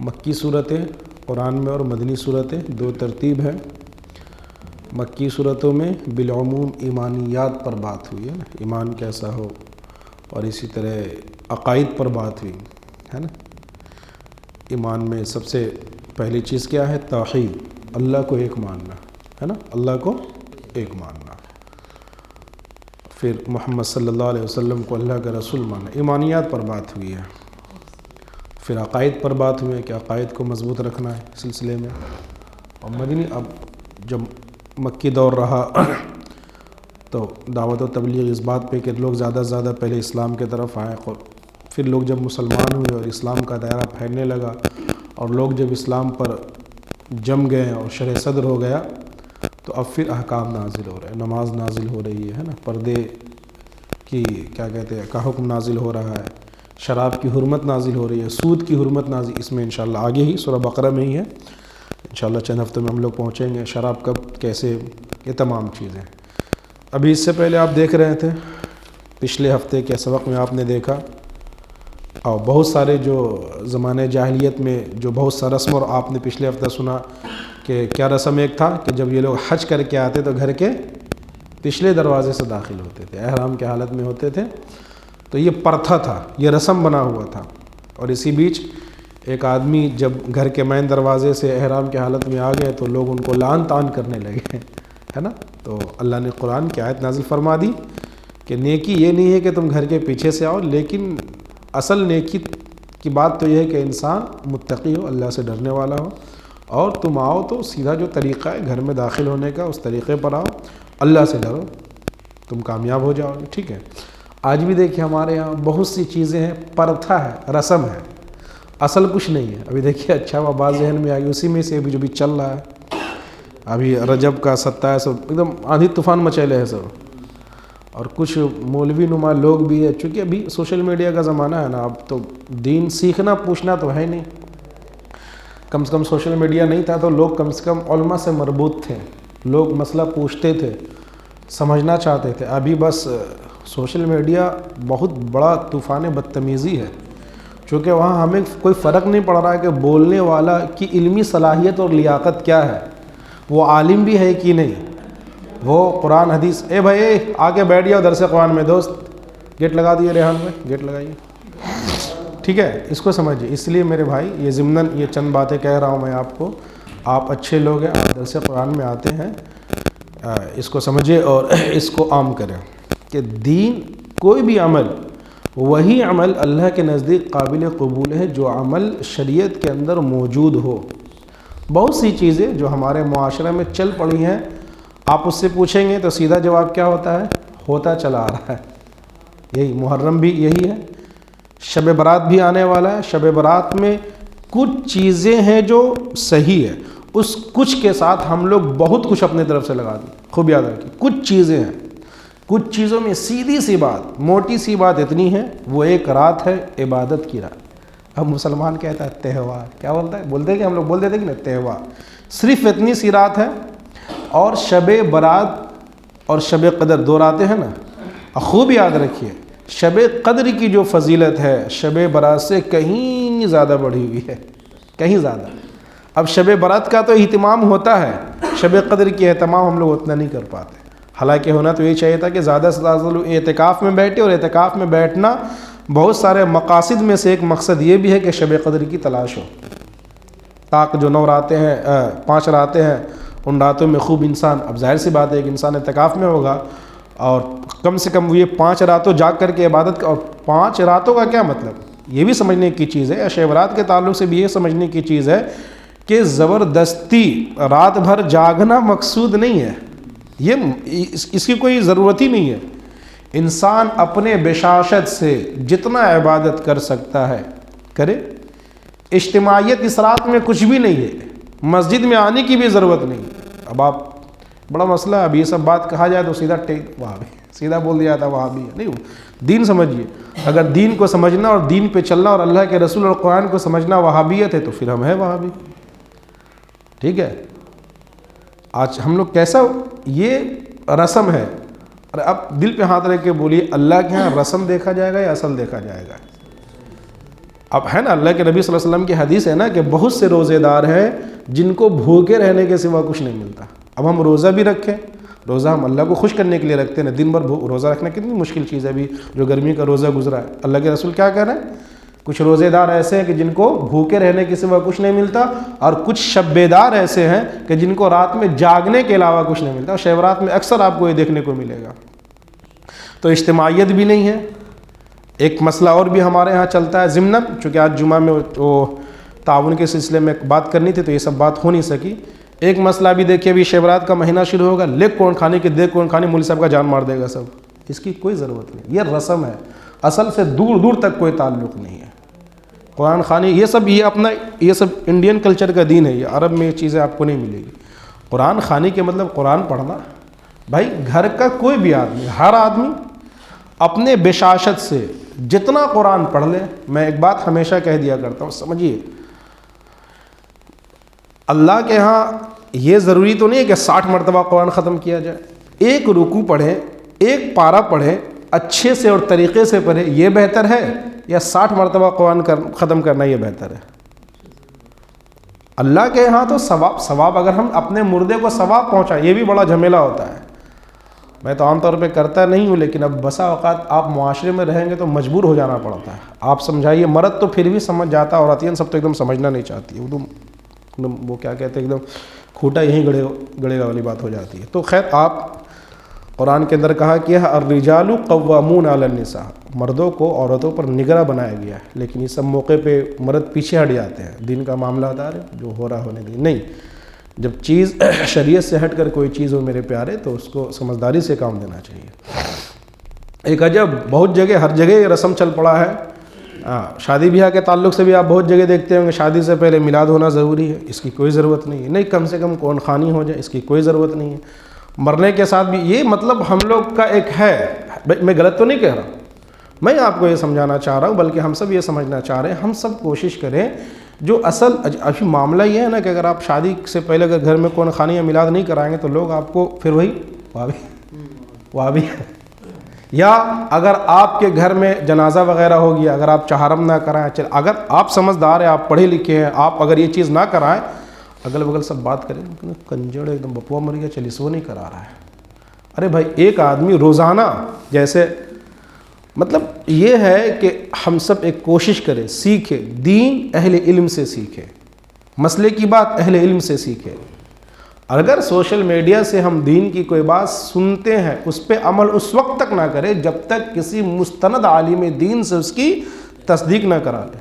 مکی صورتیں قرآن میں اور مدنی صورتیں دو ترتیب ہے۔ مکی صورتوں میں بالعموم ایمانیات پر بات ہوئی ہے نا، ایمان کیسا ہو، اور اسی طرح عقائد پر بات ہوئی ہے نا۔ ایمان میں سب سے پہلی چیز کیا ہے؟ توحید، اللہ کو ایک ماننا ہے نا، اللہ کو ایک ماننا۔ پھر محمد صلی اللہ علیہ وسلم کو اللہ کا رسول ماننا، ایمانیات پر بات ہوئی ہے۔ پھر عقائد پر بات ہوئی ہے کہ عقائد کو مضبوط رکھنا ہے سلسلے میں۔ اور مدنی، اب جب مکی دور رہا تو دعوت و تبلیغ اس بات پہ کہ لوگ زیادہ سے زیادہ پہلے اسلام کی طرف آئیں، پھر لوگ جب مسلمان ہوئے اور اسلام کا دائرہ پھیلنے لگا اور لوگ جب اسلام پر جم گئے اور شرح صدر ہو گیا تو اب پھر احکام نازل ہو رہے ہیں، نماز نازل ہو رہی ہے نا، پردے کی کیا کہتے ہیں کا حکم نازل ہو رہا ہے، شراب کی حرمت نازل ہو رہی ہے، سود کی حرمت نازل، اس میں انشاءاللہ آگے ہی سورہ بقرہ میں ہی ہے، انشاءاللہ چند ہفتوں میں ہم لوگ پہنچیں گے، شراب کب کیسے، یہ تمام چیزیں۔ ابھی اس سے پہلے آپ دیکھ رہے تھے پچھلے ہفتے کے سبق میں آپ نے دیکھا، اور بہت سارے جو زمانے جاہلیت میں جو بہت سا رسم، اور آپ نے پچھلے ہفتے سنا کہ کیا رسم ایک تھا کہ جب یہ لوگ حج کر کے آتے تو گھر کے پچھلے دروازے سے داخل ہوتے تھے، احرام کے حالت میں ہوتے تھے، تو یہ پرتھا تھا، یہ رسم بنا ہوا تھا۔ اور اسی بیچ ایک آدمی جب گھر کے مین دروازے سے احرام کے حالت میں آ گئے تو لوگ ان کو لعن طعن کرنے لگے ہے نا۔ تو اللہ نے قرآن کی آیت نازل فرما دی کہ نیکی یہ نہیں ہے کہ تم گھر کے پیچھے سے آؤ، لیکن اصل نیکی کی بات تو یہ ہے کہ انسان متقی ہو، اللہ سے ڈرنے والا ہو، اور تم آؤ تو سیدھا جو طریقہ ہے گھر میں داخل ہونے کا اس طریقے پر آؤ، اللہ سے ڈرو، تم کامیاب ہو جاؤ گے، ٹھیک ہے۔ آج بھی دیکھیں ہمارے یہاں بہت سی چیزیں ہیں، پرتھا ہے، رسم ہے، اصل کچھ نہیں ہے۔ ابھی دیکھیے اچھا وہ بات ذہن میں آ گئی، اسی میں سے ابھی جو بھی چل رہا ہے، ابھی رجب کا 27 ایک دم آندھی طوفان مچیلے ہے سب، اور کچھ مولوی نما لوگ بھی ہے، چونکہ ابھی سوشل میڈیا کا زمانہ ہے نا، اب تو دین سیکھنا پوچھنا تو ہے نہیں، کم سے کم سوشل میڈیا نہیں تھا تو لوگ کم سے کم علماء سے مربوط تھے، لوگ مسئلہ پوچھتے تھے، سمجھنا چاہتے تھے۔ ابھی بس سوشل میڈیا بہت بڑا طوفان بدتمیزی ہے، چونکہ وہاں ہمیں کوئی فرق نہیں پڑ رہا ہے کہ بولنے والا کی علمی صلاحیت اور لیاقت کیا ہے، وہ عالم بھی ہے کہ نہیں، وہ قرآن حدیث، اے بھائی آگے بیٹھ جاؤ درس قرآن میں، دوست گیٹ لگا دیے، ریحان میں گیٹ لگائیے، ٹھیک ہے، اس کو سمجھیے۔ اس لیے میرے بھائی یہ ضمناً یہ چند باتیں کہہ رہا ہوں میں آپ کو، آپ اچھے لوگ ہیں، آپ درس قرآن میں آتے ہیں، اس کو سمجھے اور اس کو عام کریں کہ دین کوئی بھی عمل، وہی عمل اللہ کے نزدیک قابل قبول ہے جو عمل شریعت کے اندر موجود ہو۔ بہت سی چیزیں جو ہمارے معاشرے میں چل پڑی ہیں، آپ اس سے پوچھیں گے تو سیدھا جواب کیا ہوتا ہے؟ ہوتا چلا آ رہا ہے۔ یہی محرم بھی یہی ہے، شب برات بھی آنے والا ہے، شب برات میں کچھ چیزیں ہیں جو صحیح ہے، اس کچھ کے ساتھ ہم لوگ بہت کچھ اپنے طرف سے لگا دیں، خوب یاد رکھیں، کچھ چیزیں ہیں، کچھ چیزوں میں سیدھی سی بات، موٹی سی بات اتنی ہے، وہ ایک رات ہے عبادت کی رات۔ اب مسلمان کہتا ہے تہوار، کیا بولتا ہے؟ بولتے ہیں کہ ہم لوگ بول دیتے ہیں کہ نہیں، تہوار، صرف اتنی سی رات ہے، اور شب برات اور شب قدر دو راتیں ہیں نا، خوب یاد رکھیے، شب قدر کی جو فضیلت ہے شب برات سے کہیں زیادہ بڑھی ہوئی ہے، کہیں زیادہ۔ اب شب برات کا تو اہتمام ہوتا ہے، شب قدر کی اہتمام ہم لوگ اتنا نہیں کر پاتے، حالانکہ ہونا تو یہ چاہیے تھا کہ زیادہ سے زیادہ لوگ اعتکاف میں بیٹھے، اور اعتکاف میں بیٹھنا بہت سارے مقاصد میں سے ایک مقصد یہ بھی ہے کہ شب قدر کی تلاش ہو، تاکہ جو 9 راتیں ہیں 5 راتیں ہیں، ان راتوں میں خوب انسان، اب ظاہر سی بات ہے کہ انسان اعتکاف میں ہوگا، اور کم سے کم وہ یہ 5 راتوں جاگ کر کے عبادت کا، اور 5 راتوں کا کیا مطلب، یہ بھی سمجھنے کی چیز ہے، شب برات کے تعلق سے بھی یہ سمجھنے کی چیز ہے کہ زبردستی رات بھر جاگنا مقصود نہیں ہے، یہ اس کی کوئی ضرورت ہی نہیں ہے، انسان اپنے بشاشت سے جتنا عبادت کر سکتا ہے کرے، اجتماعیت اس رات میں کچھ بھی نہیں ہے، مسجد میں آنے کی بھی ضرورت نہیں۔ اب آپ بڑا مسئلہ ہے، اب یہ سب بات کہا جائے تو سیدھا وہابی، سیدھا بول دیا جاتا وہابی ہے، نہیں، دین سمجھیے، اگر دین کو سمجھنا اور دین پہ چلنا اور اللہ کے رسول اور قرآن کو سمجھنا وہابیت ہے تو پھر ہم ہیں وہابی، ٹھیک ہے۔ آج ہم لوگ کیسا، یہ رسم ہے، اور اب دل پہ ہاتھ رکھ کے بولیے، اللہ کے ہاں رسم دیکھا جائے گا یا اصل دیکھا جائے گا؟ اب ہے نا اللہ کے نبی صلی اللہ علیہ وسلم کی حدیث ہے نا کہ بہت سے روزے دار ہیں جن کو بھوکے رہنے کے سوا کچھ نہیں ملتا. اب ہم روزہ بھی رکھیں, روزہ ہم اللہ کو خوش کرنے کے لیے رکھتے ہیں. دن بھر روزہ رکھنا کتنی مشکل چیز ہے. ابھی جو گرمی کا روزہ گزرا ہے, اللہ کے رسول کیا کہہ رہے ہیں, کچھ روزے دار ایسے ہیں کہ جن کو بھوکے رہنے کے سوا کچھ نہیں ملتا, اور کچھ شب بیدار ایسے ہیں کہ جن کو رات میں جاگنے کے علاوہ کچھ نہیں ملتا. شب رات میں اکثر آپ کو یہ دیکھنے کو ملے گا. تو اجتماعیت بھی نہیں ہے. ایک مسئلہ اور بھی ہمارے ہاں چلتا ہے ضمناً, چونکہ آج جمعہ میں وہ تعاون کے سلسلے میں بات کرنی تھی تو یہ سب بات ہو نہیں سکی. ایک مسئلہ بھی دیکھیے, ابھی شب رات کا مہینہ شروع ہوگا, لیگ کون کھانے کی دیکھ کون کھانی, مولوی صاحب کا جان مار دے گا سب. اس کی کوئی ضرورت نہیں, یہ رسم ہے, اصل سے دور دور تک کوئی تعلق نہیں ہے. قرآن خوانی یہ سب انڈین کلچر کا دین ہے. یہ عرب میں یہ چیزیں آپ کو نہیں ملے گی. قرآن خوانی کے مطلب قرآن پڑھنا. بھائی گھر کا کوئی بھی آدمی, ہر آدمی اپنے بشاشت سے جتنا قرآن پڑھ لے. میں ایک بات ہمیشہ کہہ دیا کرتا ہوں, سمجھیے, اللہ کے ہاں یہ ضروری تو نہیں ہے کہ 60 مرتبہ قرآن ختم کیا جائے. ایک رکوع پڑھیں, ایک پارہ پڑھیں, اچھے سے اور طریقے سے پڑھیں, یہ بہتر ہے یا 60 مرتبہ قرآن ختم کرنا یہ بہتر ہے؟ اللہ کے ہاں تو ثواب اگر ہم اپنے مردے کو ثواب پہنچائیں, یہ بھی بڑا جھمیلا ہوتا ہے. میں تو عام طور پہ کرتا نہیں ہوں, لیکن اب بسا اوقات آپ معاشرے میں رہیں گے تو مجبور ہو جانا پڑتا ہے. آپ سمجھائیے, مرد تو پھر بھی سمجھ جاتا, عورتیں سب تو ایک دم سمجھنا نہیں چاہتی, ایک دم وہ کیا کہتے ہیں, ایک دم کھوٹا یہیں گڑے گا والی بات ہو جاتی ہے. تو خیر, آپ قرآن کے اندر کہا کہ الرجال قوامون علی النساء, مردوں کو عورتوں پر نگراں بنایا گیا ہے. لیکن یہ سب موقع پہ مرد پیچھے ہٹ جاتے ہیں, دین کا معاملہ آتا ہے جو ہو رہا ہونے دیں. نہیں, جب چیز شریعت سے ہٹ کر کوئی چیز ہو میرے پیارے, تو اس کو سمجھداری سے کام دینا چاہیے. ایک عجب, بہت جگہ, ہر جگہ یہ رسم چل پڑا ہے. شادی بیاہ کے تعلق سے بھی آپ بہت جگہ دیکھتے ہوں گے, شادی سے پہلے میلاد ہونا ضروری ہے. اس کی کوئی ضرورت نہیں ہے. نہیں, کم سے کم قرآن خوانی ہو جائے, اس کی کوئی ضرورت نہیں ہے. مرنے کے ساتھ بھی یہ مطلب ہم لوگ کا ایک ہے. میں غلط تو نہیں کہہ رہا ہوں, میں آپ کو یہ سمجھانا چاہ رہا ہوں, بلکہ ہم سب یہ سمجھنا چاہ رہے ہیں. ہم سب کوشش کریں, جو اصل ابھی معاملہ یہ ہے نا کہ اگر آپ شادی سے پہلے اگر گھر میں قرآن خوانی یا میلاد نہیں کرائیں گے تو لوگ آپ کو پھر وہاں بھی یا اگر آپ کے گھر میں جنازہ وغیرہ ہو گیا, اگر آپ چہارم نہ کرائیں, اگر آپ سمجھدار ہیں, آپ پڑھے لکھے ہیں, آپ اگر یہ چیز نہ کرائیں, اگل بغل سب بات کریں کنجڑ ایک دم بپوا مر گیا, چل اس وہ نہیں کرا رہا ہے. ارے بھائی, ایک آدمی روزانہ, جیسے مطلب یہ ہے کہ ہم سب ایک کوشش کریں, سیکھیں دین اہل علم سے سیکھیں, مسئلے کی بات اہل علم سے سیکھیں. اگر سوشل میڈیا سے ہم دین کی کوئی بات سنتے ہیں, اس پہ عمل اس وقت تک نہ کریں جب تک کسی مستند عالم دین سے اس کی تصدیق نہ کرا لیں.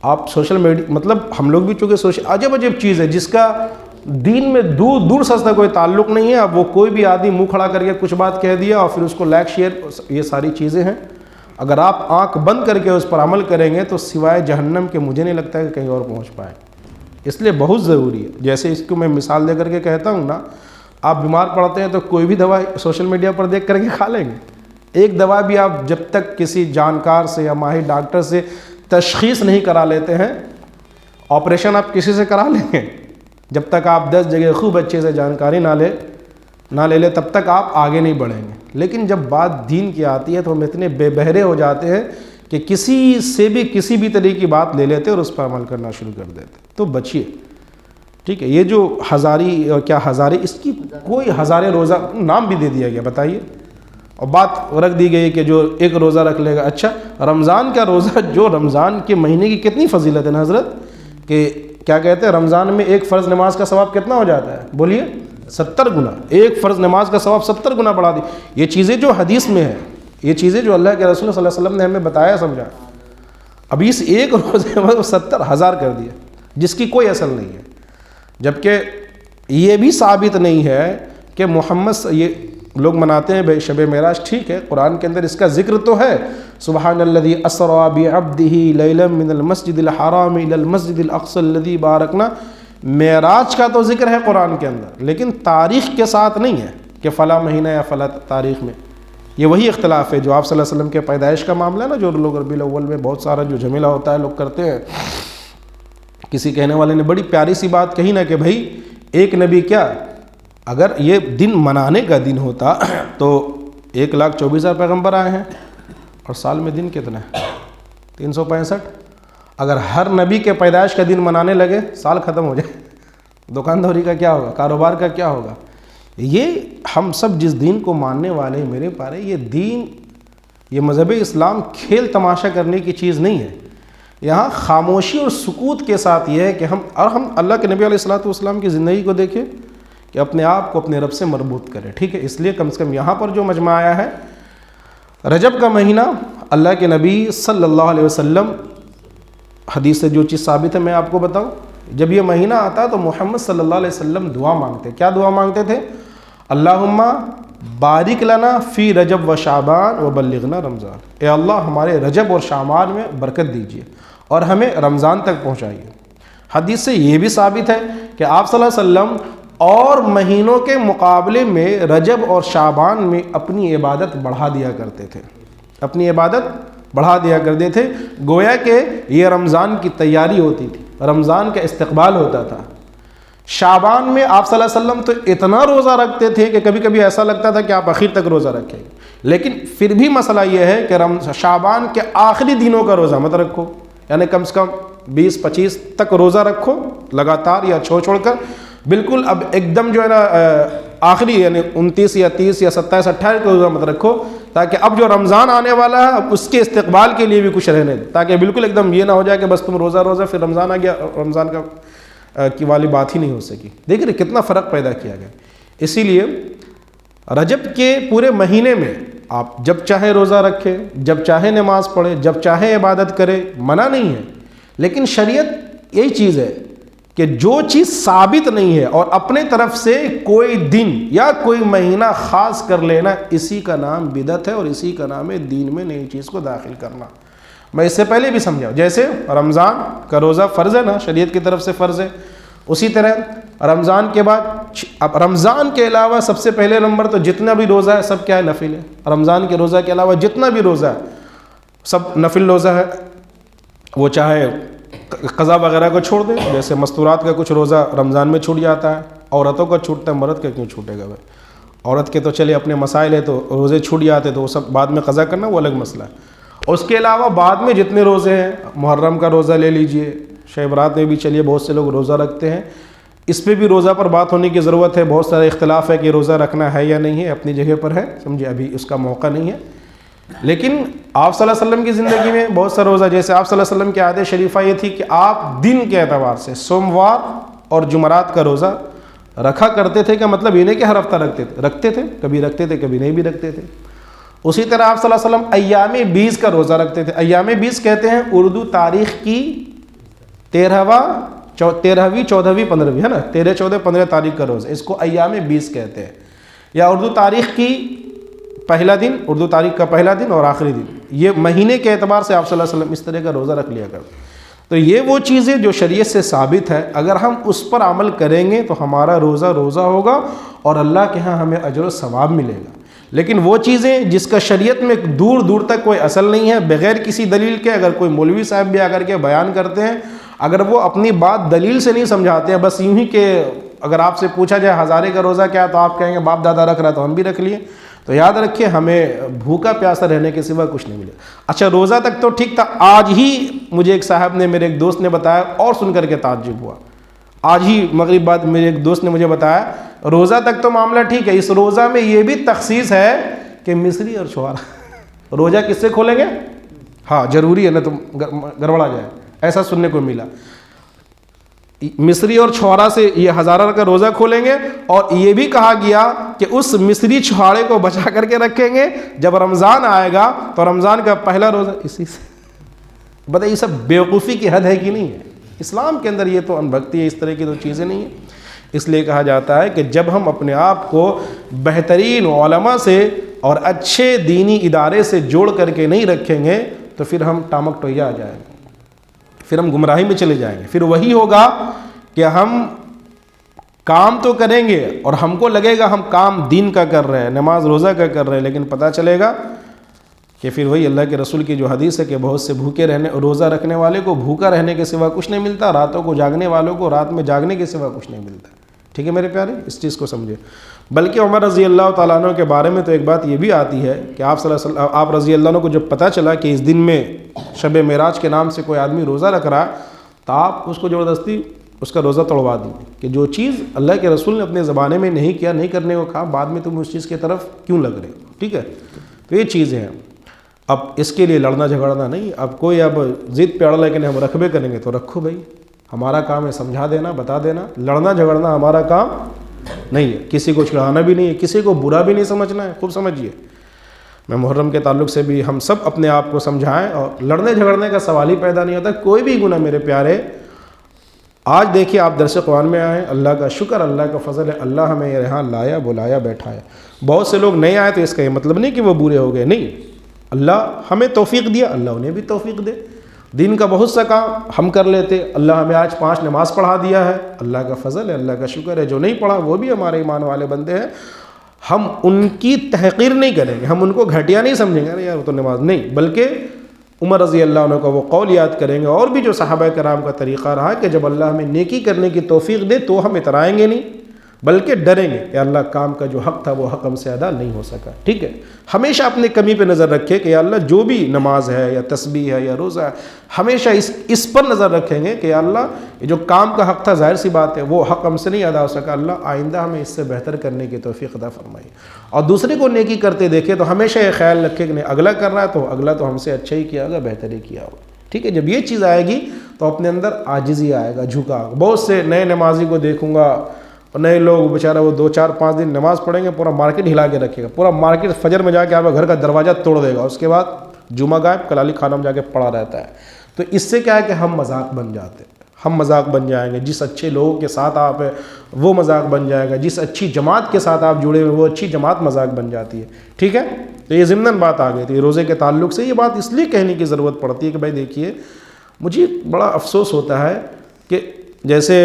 آپ سوشل میڈیا مطلب ہم لوگ بھی چونکہ عجب چیز ہے جس کا دین میں دور دور سے کوئی تعلق نہیں ہے. اب وہ کوئی بھی آدمی منہ کھڑا کر کے کچھ بات کہہ دیا اور پھر اس کو لائک شیئر, یہ ساری چیزیں ہیں. اگر آپ آنکھ بند کر کے اس پر عمل کریں گے تو سوائے جہنم کے مجھے نہیں لگتا کہ کہیں اور پہنچ پائیں. اس لیے بہت ضروری ہے. جیسے اس کو میں مثال دے کر کے کہتا ہوں نا, آپ بیمار پڑتے ہیں تو کوئی بھی دوا سوشل میڈیا پر دیکھ کر کے کھا لیں گے. ایک دوا بھی آپ جب تک کسی جانکار سے یا ماہر ڈاکٹر سے تشخیص نہیں کرا لیتے ہیں, آپریشن آپ کسی سے کرا لیں گے, جب تک آپ 10 جگہ خوب اچھے سے جانکاری نہ لے لیں تب تک آپ آگے نہیں بڑھیں گے. لیکن جب بات دین کی آتی ہے تو ہم اتنے بے بہرے ہو جاتے ہیں کہ کسی سے بھی کسی بھی طرح کی بات لے لیتے اور اس پر عمل کرنا شروع کر دیتے. تو بچیے, ٹھیک ہے. یہ جو ہزاری اس کی کوئی ہزارے روزہ نام بھی دے دیا گیا, بتائیے, اور بات رکھ دی گئی کہ جو ایک روزہ رکھ لے گا. اچھا, رمضان کا روزہ, جو رمضان کے مہینے کی کتنی فضیلت ہے نا حضرت, کہ کیا کہتے ہیں رمضان میں ایک فرض نماز کا ثواب کتنا ہو جاتا ہے, بولیے 70 گنا. ایک فرض نماز کا ثواب 70 گنا بڑھا دی. یہ چیزیں جو حدیث میں ہیں, یہ چیزیں جو اللہ کے رسول صلی اللہ علیہ وسلم نے ہمیں بتایا سمجھا, ابھی اس ایک روزے میں 70,000 کر دیا, جس کی کوئی اصل نہیں ہے. جبکہ یہ بھی ثابت نہیں ہے کہ محمد, یہ لوگ مناتے ہیں شب معراج, ٹھیک ہے, قرآن کے اندر اس کا ذکر تو ہے, سبحان الذی اسری بعبدہ لیلا من المسجد الحرام الی المسجد الاقصی الذی بارکنا. معراج کا تو ذکر ہے قرآن کے اندر, لیکن تاریخ کے ساتھ نہیں ہے کہ فلاں مہینہ یا فلاں تاریخ میں. یہ وہی اختلاف ہے جو آپ صلی اللہ علیہ وسلم کے پیدائش کا معاملہ ہے نا, جو لوگ ربیع الاول میں بہت سارا جو جھمیلا ہوتا ہے لوگ کرتے ہیں. کسی کہنے والے نے بڑی پیاری سی بات کہی نا کہ بھائی ایک نبی کیا, اگر یہ دن منانے کا دن ہوتا تو 1,24,000 پیغمبر آئے ہیں, اور سال میں دن کتنا ہے, 365 اگر ہر نبی کے پیدائش کا دن منانے لگے سال ختم ہو جائے، دکانداری کا کیا ہوگا، کاروبار کا کیا ہوگا؟ یہ ہم سب جس دین کو ماننے والے ہیں میرے پارے، یہ دین، یہ مذہب اسلام کھیل تماشا کرنے کی چیز نہیں ہے۔ یہاں خاموشی اور سکوت کے ساتھ یہ ہے کہ ہم اللہ کے نبی علیہ الصلوۃ والسلام کی زندگی کو دیکھیں کہ اپنے آپ کو اپنے رب سے مربوط کریں، ٹھیک ہے؟ اس لیے کم سے کم یہاں پر جو مجمع آیا ہے، رجب کا مہینہ، اللہ کے نبی صلی اللہ علیہ وسلم، حدیث سے جو چیز ثابت ہے میں آپ کو بتاؤں، جب یہ مہینہ آتا تو محمد صلی اللہ علیہ وسلم دعا مانگتے۔ کیا دعا مانگتے تھے؟ اللہم بارک لنا فی رجب و شعبان و بلغنا رمضان، اے اللہ ہمارے رجب اور شعبان میں برکت دیجیے اور ہمیں رمضان تک پہنچائیے۔ حدیث سے یہ بھی ثابت ہے کہ آپ صلی اللہ علیہ وسلم اور مہینوں کے مقابلے میں رجب اور شعبان میں اپنی عبادت بڑھا دیا کرتے تھے، اپنی عبادت بڑھا دیا کرتے تھے، گویا کہ یہ رمضان کی تیاری ہوتی تھی، رمضان کا استقبال ہوتا تھا۔ شعبان میں آپ صلی اللہ علیہ وسلم تو اتنا روزہ رکھتے تھے کہ کبھی کبھی ایسا لگتا تھا کہ آپ آخر تک روزہ رکھیں، لیکن پھر بھی مسئلہ یہ ہے کہ شعبان کے آخری دنوں کا روزہ مت رکھو، یعنی کم سے کم 20-25 تک روزہ رکھو لگاتار یا چھوڑ کر، بالکل اب ایک دم جو ہے نا آخری یعنی 29 یا 30 یا 27 28 کا روزہ مت رکھو، تاکہ اب جو رمضان آنے والا ہے اب اس کے استقبال کے لیے بھی کچھ رہنے دے، تاکہ بالکل ایک دم یہ نہ ہو جائے کہ بس تم روزہ پھر رمضان آ گیا، رمضان کی والی بات ہی نہیں ہو سکی۔ دیکھ رہے کتنا فرق پیدا کیا گیا۔ اسی لیے رجب کے پورے مہینے میں آپ جب چاہے روزہ رکھے، جب چاہے نماز پڑھے، جب چاہے عبادت کرے، منع نہیں ہے، لیکن شریعت یہی چیز ہے کہ جو چیز ثابت نہیں ہے اور اپنے طرف سے کوئی دن یا کوئی مہینہ خاص کر لینا، اسی کا نام بدعت ہے اور اسی کا نام ہے دین میں نئی چیز کو داخل کرنا۔ میں اس سے پہلے بھی سمجھا، جیسے رمضان کا روزہ فرض ہے نا، شریعت کی طرف سے فرض ہے، اسی طرح رمضان کے بعد، اب رمضان کے علاوہ سب سے پہلے نمبر تو جتنا بھی روزہ ہے سب کیا ہے؟ نفل ہے۔ رمضان کے روزہ کے علاوہ جتنا بھی روزہ ہے سب نفل روزہ ہے، وہ چاہے قضا وغیرہ کو چھوڑ دیں، جیسے مستورات کا کچھ روزہ رمضان میں چھوٹ جاتا ہے، عورتوں کا چھوٹتا ہے، مرد کا کیوں چھوٹے گا بھائی؟ عورت کے تو چلے اپنے مسائل ہے تو روزے چھوٹ جاتے تو وہ سب بعد میں قضا کرنا وہ الگ مسئلہ ہے۔ اس کے علاوہ بعد میں جتنے روزے ہیں، محرم کا روزہ لے لیجئے، شب برات میں بھی چلیے بہت سے لوگ روزہ رکھتے ہیں، اس پہ بھی روزہ پر بات ہونے کی ضرورت ہے، بہت سارے اختلاف ہے کہ روزہ رکھنا ہے یا نہیں ہے، اپنی جگہ پر ہے، سمجھے ابھی اس کا موقع نہیں ہے۔ لیکن آپ صلی اللہ علیہ وسلم کی زندگی میں بہت سا روزہ، جیسے آپ صلی اللہ علیہ وسلم کی عادت شریفہ یہ تھی کہ آپ دن کے اعتبار سے سوموار اور جمعرات کا روزہ رکھا کرتے تھے، کہ مطلب یہ نہیں کہ ہر ہفتہ رکھتے تھے، کبھی رکھتے تھے کبھی نہیں بھی رکھتے تھے۔ اسی طرح آپ صلی اللہ علیہ وسلم ایام 20 کا روزہ رکھتے تھے۔ ایام 20 کہتے ہیں اردو تاریخ کی 13ویں 14ویں 15ویں ہے نا، 13 14 15 تاریخ کا روزہ، اس کو ایام 20 کہتے ہیں، یا اردو تاریخ کی پہلا دن، اردو تاریخ کا پہلا دن اور آخری دن، یہ مہینے کے اعتبار سے آپ صلی اللہ علیہ وسلم اس طرح کا روزہ رکھ لیا کرتے۔ تو یہ وہ چیزیں جو شریعت سے ثابت ہے، اگر ہم اس پر عمل کریں گے تو ہمارا روزہ ہوگا اور اللہ کے ہاں ہمیں اجر و ثواب ملے گا۔ لیکن وہ چیزیں جس کا شریعت میں دور دور تک کوئی اصل نہیں ہے، بغیر کسی دلیل کے، اگر کوئی مولوی صاحب بھی آ کر کے بیان کرتے ہیں، اگر وہ اپنی بات دلیل سے نہیں سمجھاتے ہیں، بس یوں ہی کہ اگر آپ سے پوچھا جائے ہزارے کا روزہ کیا تو آپ کہیں گے باپ دادا رکھ رہا تو ہم بھی رکھ لیے، تو یاد رکھیے ہمیں بھوکا پیاسا رہنے کے سوا کچھ نہیں ملے۔ اچھا روزہ تک تو ٹھیک تھا، آج ہی مجھے ایک صاحب نے، میرے ایک دوست نے بتایا اور سن کر کے تعجب ہوا، آج ہی مغرب بعد میرے ایک دوست نے مجھے بتایا روزہ تک تو معاملہ ٹھیک ہے، اس روزہ میں یہ بھی تخصیص ہے کہ مصری اور چھوارا روزہ کس سے کھولیں گے؟ ہاں ضروری ہے نا، تم گڑبڑا جائے، ایسا سننے کو ملا، مصری اور چھوارا سے یہ ہزارہ کا روزہ کھولیں گے، اور یہ بھی کہا گیا کہ اس مصری چھوارے کو بچا کر کے رکھیں گے، جب رمضان آئے گا تو رمضان کا پہلا روزہ اسی سے۔ بتائیے یہ سب بیوقوفی کی حد ہے کہ نہیں ہے؟ اسلام کے اندر یہ تو ان بھکتی ہے، اس طرح کی تو چیزیں نہیں ہیں۔ اس لیے کہا جاتا ہے کہ جب ہم اپنے آپ کو بہترین علماء سے اور اچھے دینی ادارے سے جوڑ کر کے نہیں رکھیں گے تو پھر ہم ٹامک ٹویا آ جائیں گے، پھر ہم گمراہی میں چلے جائیں گے۔ پھر وہی ہوگا کہ ہم کام تو کریں گے اور ہم کو لگے گا ہم کام دین کا کر رہے ہیں، نماز روزہ کا کر رہے ہیں، لیکن پتہ چلے گا کہ پھر وہی اللہ کے رسول کی جو حدیث ہے کہ بہت سے بھوکے رہنے، روزہ رکھنے والے کو بھوکا رہنے کے سوا کچھ نہیں ملتا، راتوں کو جاگنے والوں کو رات میں جاگنے کے سوا کچھ نہیں ملتا۔ ٹھیک ہے میرے پیارے، اس چیز کو سمجھے۔ بلکہ عمر رضی اللہ تعالیٰ عنہ کے بارے میں تو ایک بات یہ بھی آتی ہے کہ آپ صلی اللہ علیہ وسلم، آپ رضی اللہ عنہ کو جب پتہ چلا کہ اس دن میں شب معراج کے نام سے کوئی آدمی روزہ رکھ رہا ہے، تو آپ اس کو زبردستی اس کا روزہ توڑوا دیں کہ جو چیز اللہ کے رسول نے اپنے زمانے میں نہیں کیا، نہیں کرنے کو کہا، بعد میں تم اس چیز کی طرف کیوں لگ رہے ہو؟ ٹھیک ہے، تو یہ چیزیں ہیں۔ اب اس کے لیے لڑنا جھگڑنا نہیں، اب کوئی اب ضد پہ اڑ لے کہ ہم رکھبے کریں گے تو رکھو بھائی، ہمارا کام ہے سمجھا دینا، بتا دینا، لڑنا جھگڑنا ہمارا کام نہیں ہے، کسی کو چڑھانا بھی نہیں ہے، کسی کو برا بھی نہیں سمجھنا ہے، خوب سمجھیے۔ میں محرم کے تعلق سے بھی ہم سب اپنے آپ کو سمجھائیں، اور لڑنے جھگڑنے کا سوال ہی پیدا نہیں ہوتا کوئی بھی گناہ میرے پیارے۔ آج دیکھیے آپ درس قرآن میں آئے، اللہ کا شکر، اللہ کا فضل ہے، اللہ ہمیں یہاں لایا، بلایا، بیٹھایا۔ بہت سے لوگ نہیں آئے تو اس کا یہ مطلب نہیں کہ وہ برے ہو گئے، نہیں، اللہ ہمیں توفیق دیا، اللہ انہیں بھی توفیق دے۔ دین کا بہت سا کام ہم کر لیتے، اللہ ہمیں آج 5 نماز پڑھا دیا ہے، اللہ کا فضل ہے، اللہ کا شکر ہے۔ جو نہیں پڑھا وہ بھی ہمارے ایمان والے بندے ہیں، ہم ان کی تحقیر نہیں کریں گے، ہم ان کو گھٹیا نہیں سمجھیں گے، یار وہ تو نماز نہیں، بلکہ عمر رضی اللہ عنہ کا وہ قول یاد کریں گے، اور بھی جو صحابہ کرام کا طریقہ رہا کہ جب اللہ ہمیں نیکی کرنے کی توفیق دے تو ہم اترائیں گے نہیں، بلکہ ڈریں گے کہ اللہ کام کا جو حق تھا وہ حق ہم سے ادا نہیں ہو سکا۔ ٹھیک ہے، ہمیشہ اپنی کمی پہ نظر رکھے کہ یا اللہ جو بھی نماز ہے یا تسبیح ہے یا روزہ ہے، ہمیشہ اس پر نظر رکھیں گے کہ یا اللہ یہ جو کام کا حق تھا، ظاہر سی بات ہے وہ حق ہم سے نہیں ادا ہو سکا، اللہ آئندہ ہمیں اس سے بہتر کرنے کی توفیق عطا فرمائے۔ اور دوسرے کو نیکی کرتے دیکھے تو ہمیشہ یہ خیال رکھے کہ نہیں، اگلا کر رہا ہے تو اگلا تو ہم سے اچھا ہی کیا ہوگا، بہتر ہی کیا ہوگا۔ ٹھیک ہے، جب یہ چیز آئے گی تو اپنے اندر عاجزی آئے گا، جھکا۔ بہت سے نئے نمازی کو دیکھوں گا، اور نئے لوگ بیچارہ وہ 2-4-5 دن نماز پڑھیں گے، پورا مارکیٹ ہلا کے رکھے گا، پورا مارکیٹ فجر میں جا کے آپ کا گھر کا دروازہ توڑ دے گا، اس کے بعد جمعہ غائب، کلالی خانہ میں جا کے پڑا رہتا ہے۔ تو اس سے کیا ہے کہ ہم مذاق بن جاتے ہیں، ہم مذاق بن جائیں گے، جس اچھے لوگوں کے ساتھ آپ ہیں وہ مذاق بن جائے گا، جس اچھی جماعت کے ساتھ آپ جڑے ہوئے وہ اچھی جماعت مذاق بن جاتی ہے۔ ٹھیک ہے، تو یہ ضمناً بات آ گئی تھی روزے کے تعلق سے، یہ بات اس لیے کہنے کی ضرورت پڑتی ہے کہ بھائی دیکھیے، مجھے بڑا افسوس ہوتا ہے کہ جیسے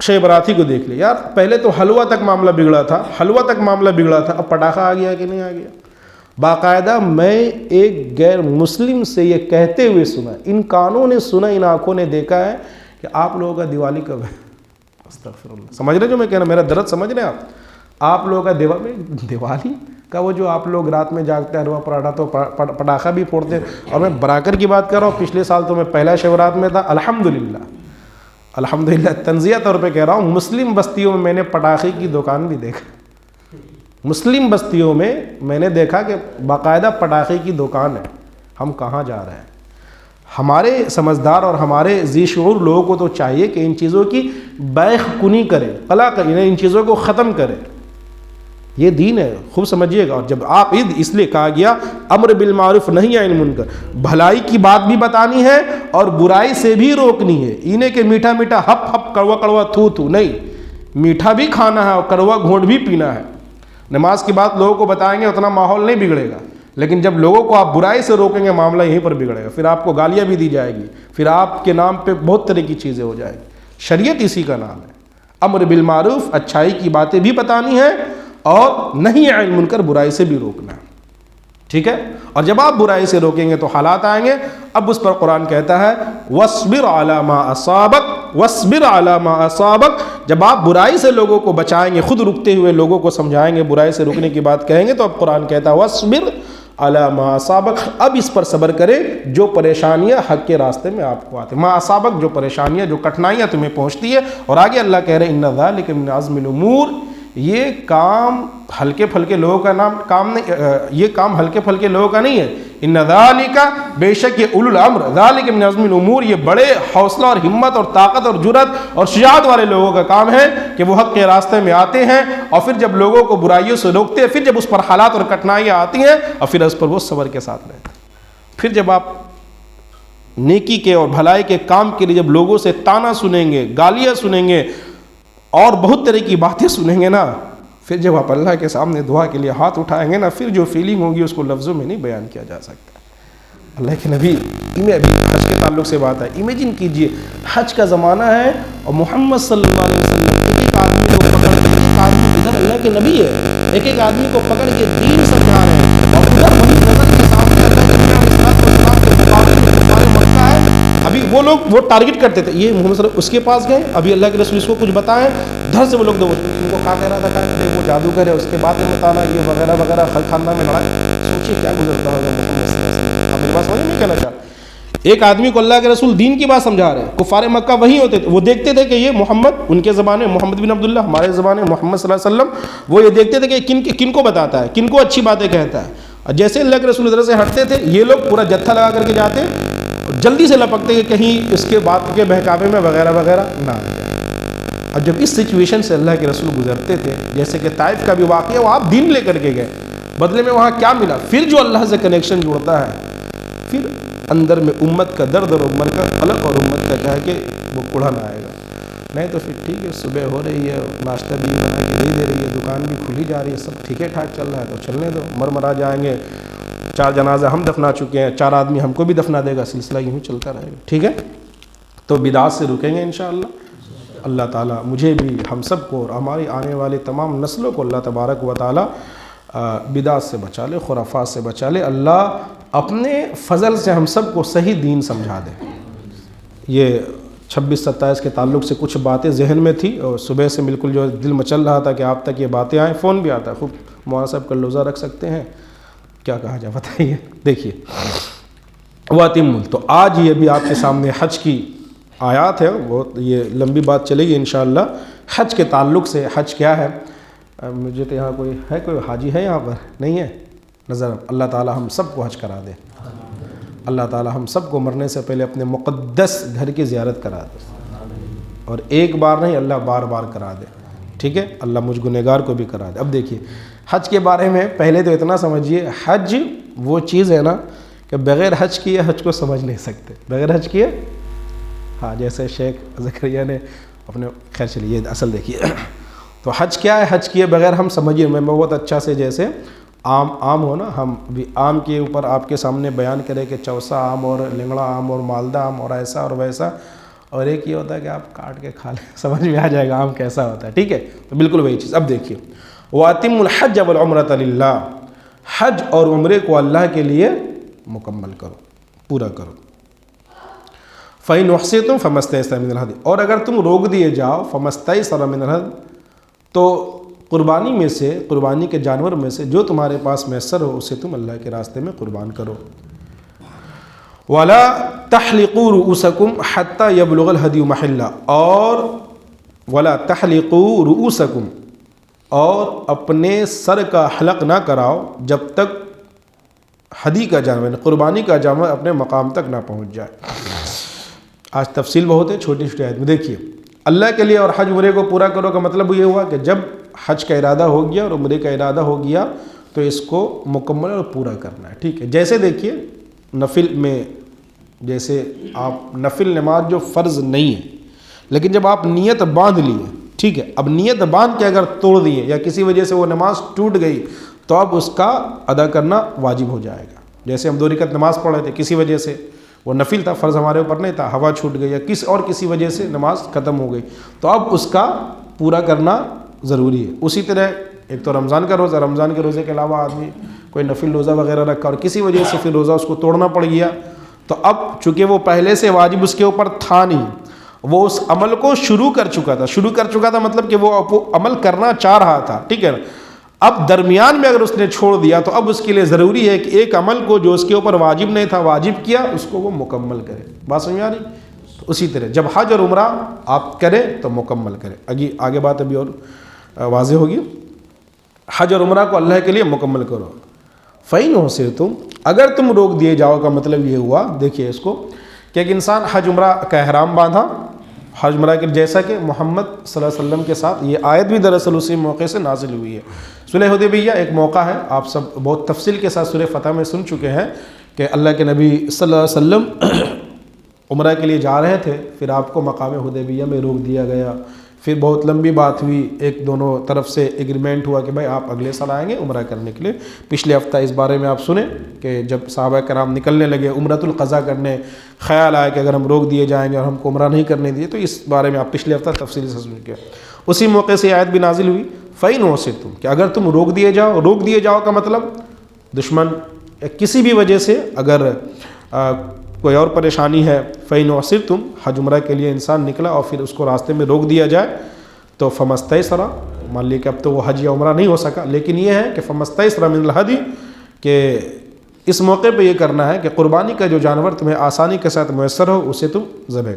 شے براتی کو دیکھ لیں، یار پہلے تو حلوہ تک معاملہ بگڑا تھا، حلوہ تک معاملہ بگڑا تھا، اب پٹاخہ آ گیا کہ نہیں آ گیا؟ باقاعدہ میں ایک غیر مسلم سے یہ کہتے ہوئے سنا، ان کانوں نے سنا، ان آنکھوں نے دیکھا ہے کہ آپ لوگوں کا دیوالی کب ہے؟ استغفر اللہ، سمجھ رہے جو میں کہہ رہا ہوں، میرا درد سمجھ رہے ہیں آپ لوگوں کا دیوالی کا وہ جو آپ لوگ رات میں جاگتے ہیں، حلوہ پراٹھا تو پٹاخہ بھی پھوڑتے ہیں۔ اور میں براکر کی بات کر رہا ہوں، پچھلے سال تو میں پہلا شیورات میں تھا، الحمدللہ تنزیہ طور پہ کہہ رہا ہوں، مسلم بستیوں میں نے پٹاخے کی دکان بھی دیکھا، مسلم بستیوں میں میں نے دیکھا کہ باقاعدہ پٹاخے کی دکان ہے۔ ہم کہاں جا رہے ہیں؟ ہمارے سمجھدار اور ہمارے ذی شعور لوگوں کو تو چاہیے کہ ان چیزوں کی بیخ کنی کرے، قلع کرے، ان چیزوں کو ختم کرے، یہ دین ہے، خوب سمجھیے گا۔ اور جب آپ عید اس لیے کہا گیا امر بالمعروف نہی عن المنکر، بھلائی کی بات بھی بتانی ہے اور برائی سے بھی روکنی ہے، انہیں کہ میٹھا میٹھا ہپ ہپ، کڑوا کڑوا تھو تھو نہیں، میٹھا بھی کھانا ہے اور کڑوا گھونٹ بھی پینا ہے۔ نماز کی بات لوگوں کو بتائیں گے اتنا ماحول نہیں بگڑے گا، لیکن جب لوگوں کو آپ برائی سے روکیں گے معاملہ یہیں پر بگڑے گا، پھر آپ کو گالیاں بھی دی جائے گی، پھر آپ کے نام پہ بہت طرح کی چیزیں ہو جائیں گی۔ شریعت اسی کا نام ہے، امر بالمعروف، اچھائی کی باتیں بھی بتانی ہے اور نہی عن المنکر، برائی سے بھی روکنا ہے۔ ٹھیک ہے، اور جب آپ برائی سے روکیں گے تو حالات آئیں گے۔ اب اس پر قرآن کہتا ہے وَاصْبِرْ عَلَىٰ مَا أَصَابَكَ وَاصْبِرْ عَلَىٰ مَا أَصَابَكَ، جب آپ برائی سے لوگوں کو بچائیں گے، خود رکتے ہوئے لوگوں کو سمجھائیں گے، برائی سے رکنے کی بات کہیں گے، تو اب قرآن کہتا ہے وَاصْبِرْ عَلَىٰ مَا أَصَابَكَ، اب اس پر صبر کرے جو پریشانیاں حق کے راستے میں آپ کو آتے، مَا أَصَابَكَ، جو پریشانیاں، جو کٹھنائیاں تمہیں پہنچتی ہے۔ اور آگے اللہ کہہ رہے ہیں إِنَّ ذَلِكَ مِنْ عَزْمِ الْأُمُورِ، یہ کام ہلکے پھلکے لوگوں کا کام نہیں، یہ کام ہلکے پھلکے لوگوں کا نہیں ہے۔ ان ذالک، بے شک یہ اولو الامر، ذالک من عزم الامور، یہ بڑے حوصلہ اور ہمت اور طاقت اور جرأت اور شجاعت والے لوگوں کا کام ہے کہ وہ حق کے راستے میں آتے ہیں، اور پھر جب لوگوں کو برائیوں سے روکتے ہیں، پھر جب اس پر حالات اور کٹھنائیاں آتی ہیں، اور پھر اس پر وہ صبر کے ساتھ رہتے ہیں۔ پھر جب آپ نیکی کے اور بھلائی کے کام کے لیے جب لوگوں سے تانا سنیں گے، گالیاں سنیں گے اور بہت طرح کی باتیں سنیں گے نا، پھر جب آپ اللہ کے سامنے دعا کے لیے ہاتھ اٹھائیں گے نا، پھر جو فیلنگ ہوگی اس کو لفظوں میں نہیں بیان کیا جا سکتا۔ اللہ کے نبی حج کے تعلق سے بات ہے، امیجن کیجئے حج کا زمانہ ہے اور محمد صلی اللہ علیہ وسلم ایک آدمی کو پکڑ کے، ایک آدمی ادھر اللہ کے نبی ہے، ایک آدمی کو پکڑ کے دین سمجھا رہے ہیں، اور ادھر وہی نظر کے سامنے اللہ کے مقابلے سارے مکہ ہے، ابھی وہ لوگ وہ ٹارگٹ کرتے تھے، یہ محمد صلی اللہ علیہ وسلم اس کے پاس گئے، ابھی اللہ کے رسول اس کو کچھ بتائیں، دھر سے وہ لوگ ان کو کہا کہہ رہا تھا کہ وہ جادوگر ہے، اس کے بعد میں بتانا یہ وغیرہ وغیرہ، خاندان میں لڑائی. سوچیے کیا گزرتا ہوگا محمد صلی اللہ علیہ وسلم. آپ میری بات سمجھ نہیں کہنا چاہ رہے. ایک آدمی کو اللہ کے رسول دین کی بات سمجھا رہے ہیں، کفار مکہ وہی ہوتے تھے، وہ دیکھتے تھے کہ یہ محمد، ان کے زبانے محمد بن عبداللہ، ہمارے زبانے محمد صلی اللہ علیہ وسلم، وہ یہ دیکھتے تھے کہ کن کو بتاتا ہے، کن کو اچھی باتیں کہتا ہے. اور جیسے اللہ کے رسول ادھر سے ہٹتے تھے، یہ لوگ پورا جتھا لگا کر کے جاتے اور جلدی سے لپکتے کہ کہیں اس کے بات کے بہکاوے میں وغیرہ وغیرہ نہ آ جائے. اور جب اس سچویشن سے اللہ کے رسول گزرتے تھے، جیسے کہ طائف کا بھی واقعہ، وہ آپ دین لے کر کے گئے، بدلے میں وہاں کیا ملا؟ پھر جو اللہ سے کنیکشن جوڑتا ہے، پھر اندر میں امت کا درد اور امت کا قلق اور امت کا کیا ہے کہ وہ اڑھن آئے گا. نہیں تو پھر ٹھیک ہے، صبح ہو رہی ہے، ناشتہ بھی بنا کے نہیں دے رہی ہے، دکان بھی کھلی جا رہی ہے، سب ٹھیک ٹھاک چل رہا ہے، تو چلنے دو، مرا جائیں گے. 4 جنازہ ہم دفنا چکے ہیں، 4 آدمی ہم کو بھی دفنا دے گا، سلسلہ یوں چلتا رہے گا. ٹھیک ہے، تو بدعات سے رکیں گے انشاءاللہ. اللہ تعالیٰ مجھے بھی، ہم سب کو، اور ہماری آنے والی تمام نسلوں کو اللہ تبارک و تعالیٰ بدعات سے بچا لے، خرافات سے بچا لے. اللہ اپنے فضل سے ہم سب کو صحیح دین سمجھا دے. یہ 26-27 کے تعلق سے کچھ باتیں ذہن میں تھی، اور صبح سے بالکل جو دل مچل رہا تھا کہ آپ تک یہ باتیں آئیں. فون بھی آتا ہے، خوب مولانا صاحب کا لوزہ رکھ سکتے ہیں، کیا کہا جائے بتائیے. دیکھیے وَأَتِمُّ، تو آج یہ بھی آپ کے سامنے حج کی آیات ہے، وہ یہ لمبی بات چلے گی انشاءاللہ. حج کے تعلق سے، حج کیا ہے؟ مجھے تو یہاں کوئی حاجی ہے یہاں پر نہیں ہے نظر. اللہ تعالیٰ ہم سب کو حج کرا دے. اللہ تعالیٰ ہم سب کو مرنے سے پہلے اپنے مقدس گھر کی زیارت کرا دے، اور ایک بار نہیں، اللہ بار بار کرا دے. ٹھیک ہے، اللہ مجھ گنہگار کو بھی کرا دے. اب دیکھیے حج کے بارے میں پہلے تو اتنا سمجھیے، حج وہ چیز ہے نا کہ بغیر حج کیے حج کو سمجھ نہیں سکتے. بغیر حج کیے، ہاں جیسے شیخ زکریا نے اپنے، خیر چلیے اصل دیکھیے. تو حج کیا ہے؟ حج کیے بغیر ہم سمجھیے، میں بہت اچھا سے جیسے آم ہو نا، ہم بھی آم کے اوپر آپ کے سامنے بیان کریں کہ چوسا آم اور لنگڑا آم اور مالدہ آم اور ایسا اور ویسا، اور ایک یہ ہوتا ہے کہ آپ کاٹ کے کھا لیں، سمجھ میں آ جائے گا آم کیسا ہوتا ہے. ٹھیک ہے، تو بالکل وہی چیز. اب دیکھیے وَأَتِمُّ الْحَجَّ وَالْعُمْرَةَ لِلَّهِ، حج اور عمرے کو اللہ کے لیے مکمل کرو، پورا کرو. فَإِنْ أُحْصِرْتُمْ فَمَا اسْتَيْسَرَ مِنَ الْهَدْيِ، اور اگر تم روک دیے جاؤ، فَمَا اسْتَيْسَرَ مِنَ الْهَدْيِ، تو قربانی میں سے، قربانی کے جانور میں سے جو تمہارے پاس میسر ہو اسے تم اللہ کے راستے میں قربان کرو. وَلَا تَحْلِقُوا رُؤُوسَكُمْ حَتَّى يَبْلُغَ الْهَدْيُ مَحِلَّهُ، اور وَلَا تَحْلِقُوا رُؤُوسَكُمْ، اور اپنے سر کا حلق نہ کراؤ جب تک ہدی کا جانور، قربانی کا جانور اپنے مقام تک نہ پہنچ جائے. آج تفصیل بہت ہے، چھوٹی چھوٹی آیت میں دیکھیے. اللہ کے لیے اور حج عمرے کو پورا کرو کا مطلب یہ ہوا کہ جب حج کا ارادہ ہو گیا اور عمرے کا ارادہ ہو گیا تو اس کو مکمل اور پورا کرنا ہے. ٹھیک ہے، جیسے دیکھیے نفل میں، جیسے آپ نفل نماز جو فرض نہیں ہے، لیکن جب آپ نیت باندھ لیے، ٹھیک ہے، اب نیت باندھ کے اگر توڑ دیے یا کسی وجہ سے وہ نماز ٹوٹ گئی تو اب اس کا ادا کرنا واجب ہو جائے گا. جیسے ہم 2 رکعت نماز پڑھ رہے تھے، کسی وجہ سے وہ نفل تھا، فرض ہمارے اوپر نہیں تھا، ہوا چھوٹ گئی یا کسی وجہ سے نماز ختم ہو گئی، تو اب اس کا پورا کرنا ضروری ہے. اسی طرح ایک تو رمضان کا روزہ، رمضان کے روزے کے علاوہ آدمی کوئی نفل روزہ وغیرہ رکھا اور کسی وجہ سے پھر روزہ اس کو توڑنا پڑ گیا، تو اب چونکہ وہ پہلے سے واجب اس کے اوپر تھا نہیں، وہ اس عمل کو شروع کر چکا تھا مطلب کہ وہ عمل کرنا چاہ رہا تھا. ٹھیک ہے، اب درمیان میں اگر اس نے چھوڑ دیا تو اب اس کے لیے ضروری ہے کہ ایک عمل کو جو اس کے اوپر واجب نہیں تھا واجب کیا، اس کو وہ مکمل کرے. بات سمجھ آ رہی؟ اسی طرح جب حج اور عمرہ آپ کریں تو مکمل کریں. آگے بات ابھی اور واضح ہوگی. حج اور عمرہ کو اللہ کے لیے مکمل کرو. فَإِنْ أُحْصِرْتُمْ، اگر تم روک دیے جاؤ کا مطلب یہ ہوا، دیکھیے اس کو کہ ایک انسان حج عمرہ کا احرام باندھا، حج عمرہ کے جیسا کہ محمد صلی اللہ علیہ وسلم کے ساتھ، یہ آیت بھی دراصل اسی موقع سے نازل ہوئی ہے. صلح حدیبیہ ایک موقع ہے، آپ سب بہت تفصیل کے ساتھ سورہ فتح میں سن چکے ہیں کہ اللہ کے نبی صلی اللہ علیہ وسلم عمرہ کے لیے جا رہے تھے، پھر آپ کو مقام حدیبیہ میں روک دیا گیا. پھر بہت لمبی بات ہوئی، ایک دونوں طرف سے ایگریمنٹ ہوا کہ بھائی آپ اگلے سال آئیں گے عمرہ کرنے کے لیے. پچھلے ہفتہ اس بارے میں آپ سنیں کہ جب صحابہ کرام نکلنے لگے عمرۃ القضاء کرنے، خیال آیا کہ اگر ہم روک دیے جائیں گے اور ہم کو عمرہ نہیں کرنے دیے، تو اس بارے میں آپ پچھلے ہفتہ تفصیل سے سن کے اسی موقع سے آیت بھی نازل ہوئی. فَإِنْ أُحْصِرْتُمْ، کہ اگر تم روک دیے جاؤ کا مطلب دشمن کسی بھی وجہ سے اگر کوئی اور پریشانی ہے، فَإِنْ عُسِرْتُمْ حج عمرہ کے لیے انسان نکلا اور پھر اس کو راستے میں روک دیا جائے تو فَمَسْتَيْسَرَ، مان لیے کہ اب تو وہ حج یا عمرہ نہیں ہو سکا، لیکن یہ ہے کہ فَمَسْتَيْسَرَ مِنَ الْهَدْيِ، کہ اس موقع پہ یہ کرنا ہے کہ قربانی کا جو جانور تمہیں آسانی کے ساتھ میسر ہو اسے تم ذبح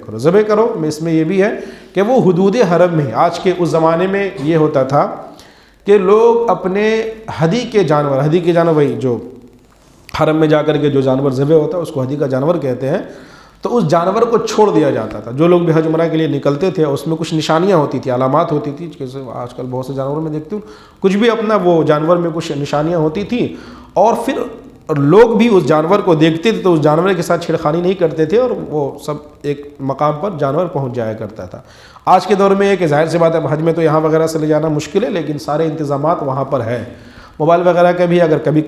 کرو۔ اس میں یہ بھی ہے کہ وہ حدود حرم میں، آج کے اس زمانے میں یہ ہوتا تھا کہ لوگ اپنے ہدی کے جانور وہی جو حرم میں جا کر کے جو جانور ذبح ہوتا ہے اس کو ہدی کا جانور کہتے ہیں، تو اس جانور کو چھوڑ دیا جاتا تھا۔ جو لوگ بھی حج عمرہ کے لیے نکلتے تھے اس میں کچھ نشانیاں ہوتی تھی، علامات ہوتی تھی، جیسے آج کل بہت سے جانوروں میں دیکھتے ہوں کچھ بھی اپنا وہ جانور میں کچھ نشانیاں ہوتی تھیں، اور پھر لوگ بھی اس جانور کو دیکھتے تھے تو اس جانور کے ساتھ چھیڑخانی نہیں کرتے تھے، اور وہ سب ایک مقام پر جانور پہنچ جایا کرتا تھا۔ آج کے دور میں یہ کہ ظاہر سی بات ہے حج میں تو یہاں وغیرہ سے لے جانا مشکل ہے، لیکن سارے انتظامات وہاں پر ہے، موبائل وغیرہ کا بھی اگر کبھی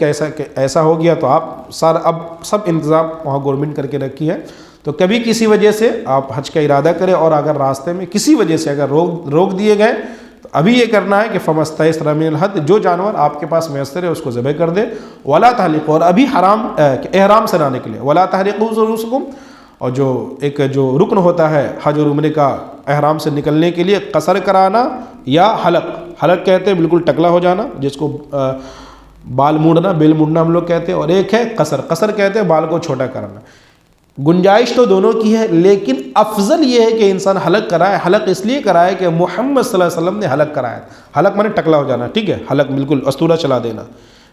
ایسا ہو گیا تو اب سب انتظام وہاں گورنمنٹ کر کے رکھی ہے، تو کبھی کسی وجہ سے آپ حج کا ارادہ کریں اور اگر راستے میں کسی وجہ سے اگر روک دیے گئے تو ابھی یہ کرنا ہے کہ فَمَسْتَيْسَرَ مِنَ الْهَدْيِ، جو جانور آپ کے پاس میسر ہے اس کو ذبح کر دے، وَلَا تَحْلِقُوا، اور ابھی احرام سے نہ نکلے، وَلَا تَحْلِقُوا رُؤُوسَكُمْ، اور جو رکن ہوتا ہے حج اور عمرے کا احرام سے نکلنے کے لیے، قصر کرانا یا حلق کہتے ہیں بالکل ٹکلا ہو جانا، جس کو بال موڑنا، بیل موڑنا ہم لوگ کہتے ہیں، اور ایک ہے قصر کہتے ہیں بال کو چھوٹا کرنا۔ گنجائش تو دونوں کی ہے، لیکن افضل یہ ہے کہ انسان حلق کرائے۔ حلق اس لیے کرائے کہ محمد صلی اللہ علیہ وسلم نے حلق کرایا، حلق مانے ٹکلا ہو جانا، ٹھیک ہے، حلق بالکل استورہ چلا دینا،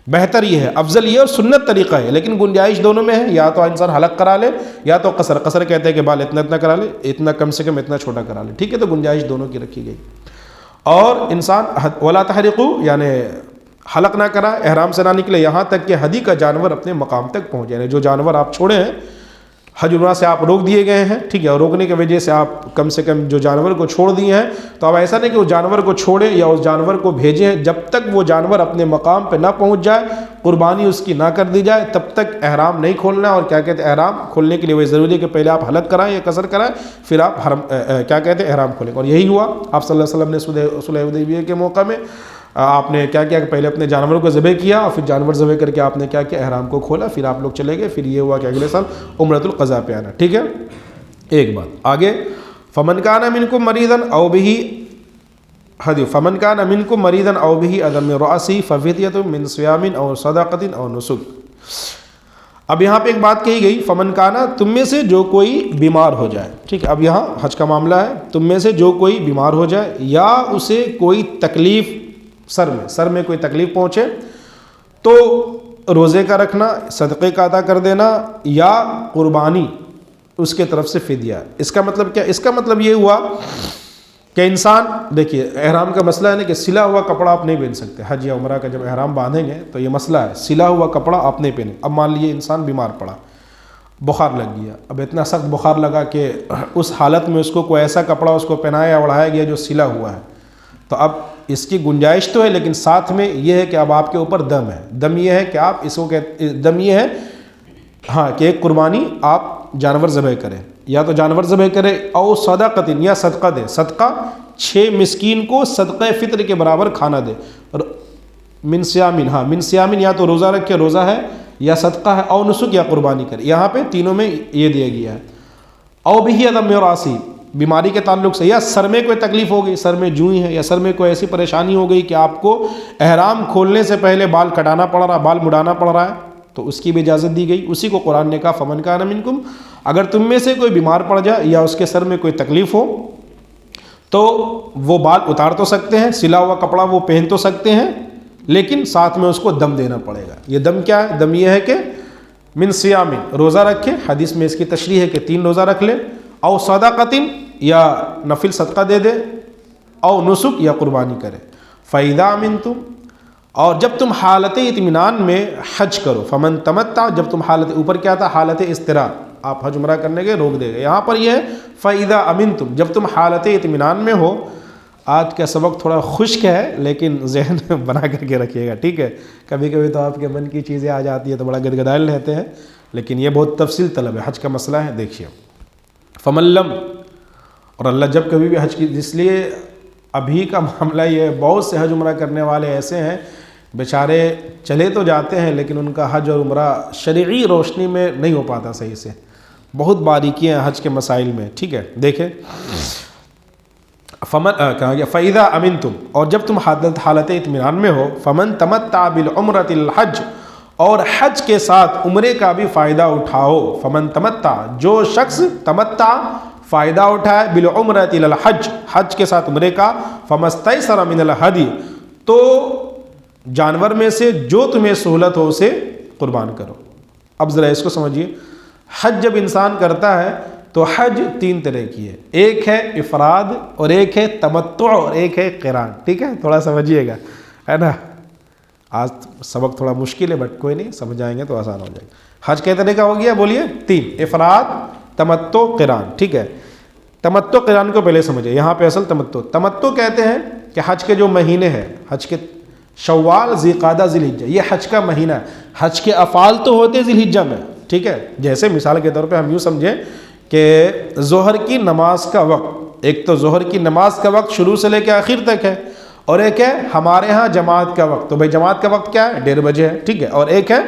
بہتر یہ ہے، افضل یہ اور سنت طریقہ ہے، لیکن گنجائش دونوں میں ہے، یا تو انسان حلق کرا لے یا تو قصر کہتے ہیں کہ بال اتنا کرا لے، اتنا کم سے کم اتنا چھوٹا کرا لے، ٹھیک ہے، تو گنجائش دونوں کی رکھی گئی۔ اور انسان وَلَا تَحْرِقُوا، یعنی حلق نہ کرا، احرام سے نہ نکلے یہاں تک کہ ہدی کا جانور اپنے مقام تک پہنچ جائے، جو جانور آپ چھوڑے ہیں حج عمرہ سے آپ روک دیے گئے ہیں، ٹھیک ہے، اور روکنے کی وجہ سے آپ کم سے کم جو جانور کو چھوڑ دیے ہیں، تو اب ایسا نہیں کہ اس جانور کو چھوڑیں یا اس جانور کو بھیجیں، جب تک وہ جانور اپنے مقام پہ نہ پہنچ جائے، قربانی اس کی نہ کر دی جائے، تب تک احرام نہیں کھولنا۔ اور کیا کہتے ہیں، احرام کھولنے کے لیے وہ ضروری ہے کہ پہلے آپ حلق کرائیں یا قصر کرائیں، پھر آپ کیا کہتے ہیں احرام کھولیں۔ اور یہی ہوا، آپ صلی اللہ علیہ وسلم نے صلح حدیبیہ کے موقع میں آپ نے کیا کیا کہ پہلے اپنے جانور کو ذبح کیا، اور پھر جانور ذبح کر کے آپ نے کیا کیا، احرام کو کھولا، پھر آپ لوگ چلے گئے، پھر یہ ہوا کہ اگلے سال عمرۃ القضاء پہ آنا، ٹھیک ہے۔ ایک بات آگے، فَمَنْ كَانَ مِنْكُمْ مَرِيضًا أَوْ بِهِ حدیث، فَمَنْ كَانَ مِنْكُمْ مَرِيضًا أَوْ بِهِ أَذًى مِنْ رَأْسِهِ فَفِدْيَةٌ مِنْ صِيَامٍ أَوْ صَدَقَةٍ أَوْ نُسُكٍ۔ اب یہاں پہ ایک بات کہی گئی، فمن کانا، تم میں سے جو کوئی بیمار ہو جائے، ٹھیک ہے، اب یہاں حج کا معاملہ ہے، تم میں سے جو کوئی بیمار ہو جائے یا اسے کوئی تکلیف سر میں کوئی تکلیف پہنچے، تو روزے کا رکھنا، صدقے کا ادا کر دینا، یا قربانی اس کے طرف سے فدیہ۔ اس کا مطلب کیا؟ اس کا مطلب یہ ہوا کہ انسان، دیکھیے احرام کا مسئلہ ہے نا کہ سلا ہوا کپڑا آپ نہیں پہن سکتے، حج یا عمرہ کا جب احرام باندھیں گے تو یہ مسئلہ ہے، سلا ہوا کپڑا آپ نہیں پہنیں۔ اب مان لیجیے انسان بیمار پڑا، بخار لگ گیا، اب اتنا سخت بخار لگا کہ اس حالت میں اس کو کوئی ایسا کپڑا اس کو پہنایا اوڑھایا گیا جو سلا ہوا ہے، تو اب اس کی گنجائش تو ہے، لیکن ساتھ میں یہ ہے کہ اب آپ کے اوپر دم ہے۔ دم یہ ہے کہ آپ اس کو دم یہ ہے ہاں کہ ایک قربانی آپ جانور ذبح کریں، یا تو جانور ذبح کرے، او صدقۃ، یا صدقہ دے، صدقہ 6 مسکین کو صدقہ فطر کے برابر کھانا دے، من صیامن، ہاں من صیامن، یا تو روزہ رکھے، روزہ ہے، یا صدقہ ہے، او نسک، یا قربانی کرے۔ یہاں پہ تینوں میں یہ دیا گیا ہے۔ او بہ عدم راسی، بیماری کے تعلق سے، یا سر میں کوئی تکلیف ہو گئی، سر میں جوئی ہے، یا سر میں کوئی ایسی پریشانی ہو گئی کہ آپ کو احرام کھولنے سے پہلے بال کٹانا پڑ رہا، بال مڈانا پڑ رہا ہے، تو اس کی بھی اجازت دی گئی۔ اسی کو قرآن نے کہا فمن کان منکم، اگر تم میں سے کوئی بیمار پڑ جائے یا اس کے سر میں کوئی تکلیف ہو تو وہ بال اتار تو سکتے ہیں، سلا ہوا کپڑا وہ پہن تو سکتے ہیں، لیکن ساتھ میں اس کو دم دینا پڑے گا۔ یہ دم کیا ہے؟ دم یہ ہے کہ من صیام، روزہ رکھے، حدیث میں اس کی تشریح ہے کہ 3 روزہ رکھ لے، او صدقۃ، یا نفل صدقہ دے دے، او نسک، یا قربانی کرے۔ فَإِذَا أَمِنْتُمْ، اور جب تم حالت اطمینان میں حج کرو، فمن تمتع، جب تم حالت، اوپر کیا تھا؟ حالت اضطرار، آپ حج عمرہ کرنے کے روک دے گئے، یہاں پر یہ ہے فَإِذَا أَمِنْتُمْ، جب تم حالت اطمینان میں ہو۔ آج کا سبق تھوڑا خشک ہے، لیکن ذہن بنا کر کے رکھیے گا، ٹھیک ہے، کبھی کبھی تو آپ کے من کی چیزیں آ جاتی ہے تو بڑا گدگدائل رہتے ہیں، لیکن یہ بہت تفصیل طلب ہے، حج کا مسئلہ ہے۔ دیکھیے فَمَن لَّمْ، اور اللہ جب کبھی بھی حج کی، اس لیے ابھی کا معاملہ یہ ہے، بہت سے حج عمرہ کرنے والے ایسے ہیں بیچارے چلے تو جاتے ہیں لیکن ان کا حج اور عمرہ شرعی روشنی میں نہیں ہو پاتا صحیح سے، بہت باریکیاں ہیں حج کے مسائل میں، ٹھیک ہے. دیکھیں فمن کہا گیا فَإِذَا أَمِنْتُمْ، اور جب تم حالت اطمینان میں ہو، فَمَن تَمَتَّعَ بِالْعُمْرَةِ الْحَجِّ، اور حج کے ساتھ عمرے کا بھی فائدہ اٹھاؤ. فمن تمتع، جو شخص تمتع فائدہ اٹھائے، بالعمرۃ الی الحج، حج کے ساتھ عمرے کا، فمستیسر من الہدی، تو جانور میں سے جو تمہیں سہولت ہو اسے قربان کرو. اب ذرا اس کو سمجھیے، حج جب انسان کرتا ہے تو حج 3 طرح کی ہے، ایک ہے افراد اور ایک ہے تمتع اور ایک ہے قران. ٹھیک ہے، تھوڑا سمجھیے گا، ہے نا. آج سبق تھوڑا مشکل ہے بٹ کوئی نہیں، سمجھ جائیں گے تو آسان ہو جائے گا. حج کئی طرح کا ہو گیا بولیے؟ 3، افراد، تمتع، قران. ٹھیک ہے، تمتع قران کو پہلے سمجھے. یہاں پہ اصل تمتع کہتے ہیں کہ حج کے جو مہینے ہیں، حج کے شوال، ذوالقعدہ، ذی الحجہ، یہ حج کا مہینہ ہے. حج کے افعال تو ہوتے ذی الحجہ میں. ٹھیک ہے، جیسے مثال کے طور پہ ہم یوں سمجھیں کہ ظہر کی نماز کا وقت، ایک تو ظہر کی نماز کا وقت شروع سے لے کے آخر تک ہے، اور ایک ہے ہمارے ہاں جماعت کا وقت. تو بھائی جماعت کا وقت کیا ہے؟ 1:30 بجے ہے. ٹھیک ہے، اور ایک ہے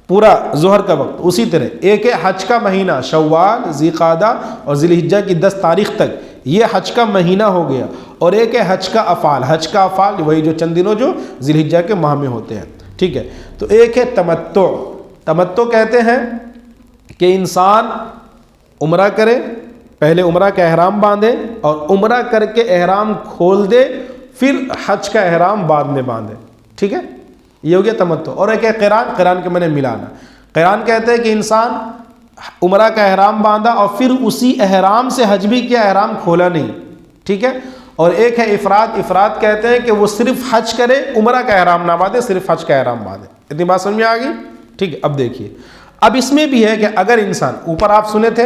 پورا ظہر کا وقت. اسی طرح ایک ہے حج کا مہینہ، شوال، ذوالقعدہ اور ذی الحجہ کی 10 تاریخ تک، یہ حج کا مہینہ ہو گیا. اور ایک ہے حج کا افعال. حج کا افعال وہی جو چند دنوں جو ذی الحجہ کے ماہ میں ہوتے ہیں. ٹھیک ہے، تو ایک ہے تمتع. تمتع کہتے ہیں کہ انسان عمرہ کرے، پہلے عمرہ کا احرام باندھے اور عمرہ کر کے احرام کھول دے، پھر حج کا احرام بعد میں باندھے. ٹھیک ہے، یہ ہو گیا تمتع. اور ایک ہے قران. قران کے معنی ملانا. قران کہتے ہیں کہ انسان عمرہ کا احرام باندھا اور پھر اسی احرام سے حج بھی کیا، احرام کھولا نہیں. ٹھیک ہے، اور ایک ہے افراد. افراد کہتے ہیں کہ وہ صرف حج کرے، عمرہ کا احرام نہ باندھے، صرف حج کا احرام باندھے. اتنی بات سمجھ میں آ گئی؟ ٹھیک ہے، اب دیکھیے، اب اس میں بھی ہے کہ اگر انسان، اوپر آپ سنے تھے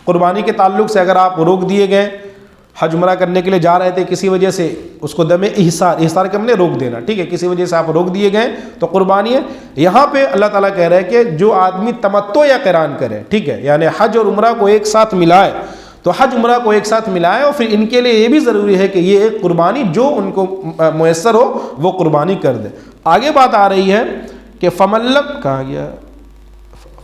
قربانی کے تعلق سے، اگر آپ روک دیے گئے، حج عمرہ کرنے کے لیے جا رہے تھے، کسی وجہ سے اس کو دم احسار کے ہم نے روک دینا. ٹھیک ہے، کسی وجہ سے آپ روک دیے گئے تو قربانی ہے. یہاں پہ اللہ تعالیٰ کہہ رہے ہیں کہ جو آدمی تمتع یا قران کرے، ٹھیک ہے، یعنی حج اور عمرہ کو ایک ساتھ ملائے، تو حج عمرہ کو ایک ساتھ ملائے، اور پھر ان کے لیے یہ بھی ضروری ہے کہ یہ ایک قربانی جو ان کو میسر ہو وہ قربانی کر دے. آگے بات آ رہی ہے کہ فملم کہا گیا